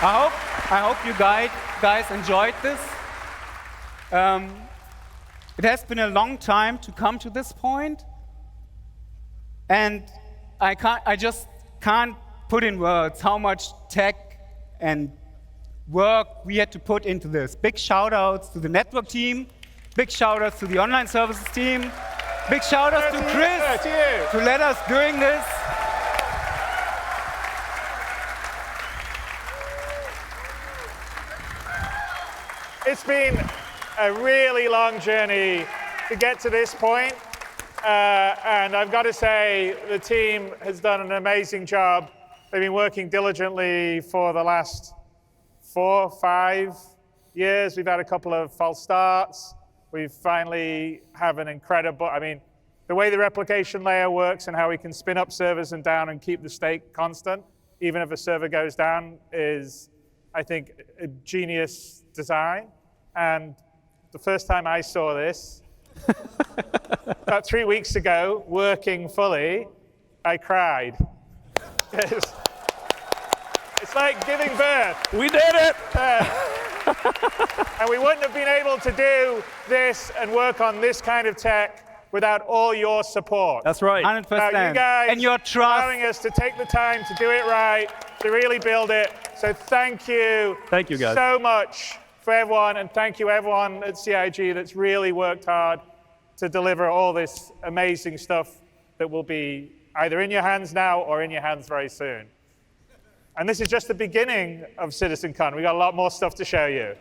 I hope you guys enjoyed this. It has been a long time to come to this point, and I just can't put in words how much tech and work we had to put into this. Big shout outs to the network team, big shout outs to the online services team, big shout outs to Chris to let us doing this. It's been a really long journey to get to this point. And I've got to say, the team has done an amazing job. They've been working diligently for the last 4 or 5 years. We've had a couple of false starts. We finally have an incredible, I mean, the way the replication layer works and how we can spin up servers and down and keep the state constant, even if a server goes down, is, I think, a genius design. And the first time I saw this, about 3 weeks ago, working fully, I cried. It's like giving birth. We did it! And we wouldn't have been able to do this and work on this kind of tech without all your support. That's right. 100%. Now, you guys and your trust. allowing us to take the time to do it right, to really build it. So thank you. Thank you, guys. So much for everyone, and thank you everyone at CIG that's really worked hard to deliver all this amazing stuff that will be either in your hands now or in your hands very soon. And this is just the beginning of CitizenCon. We've got a lot more stuff to show you.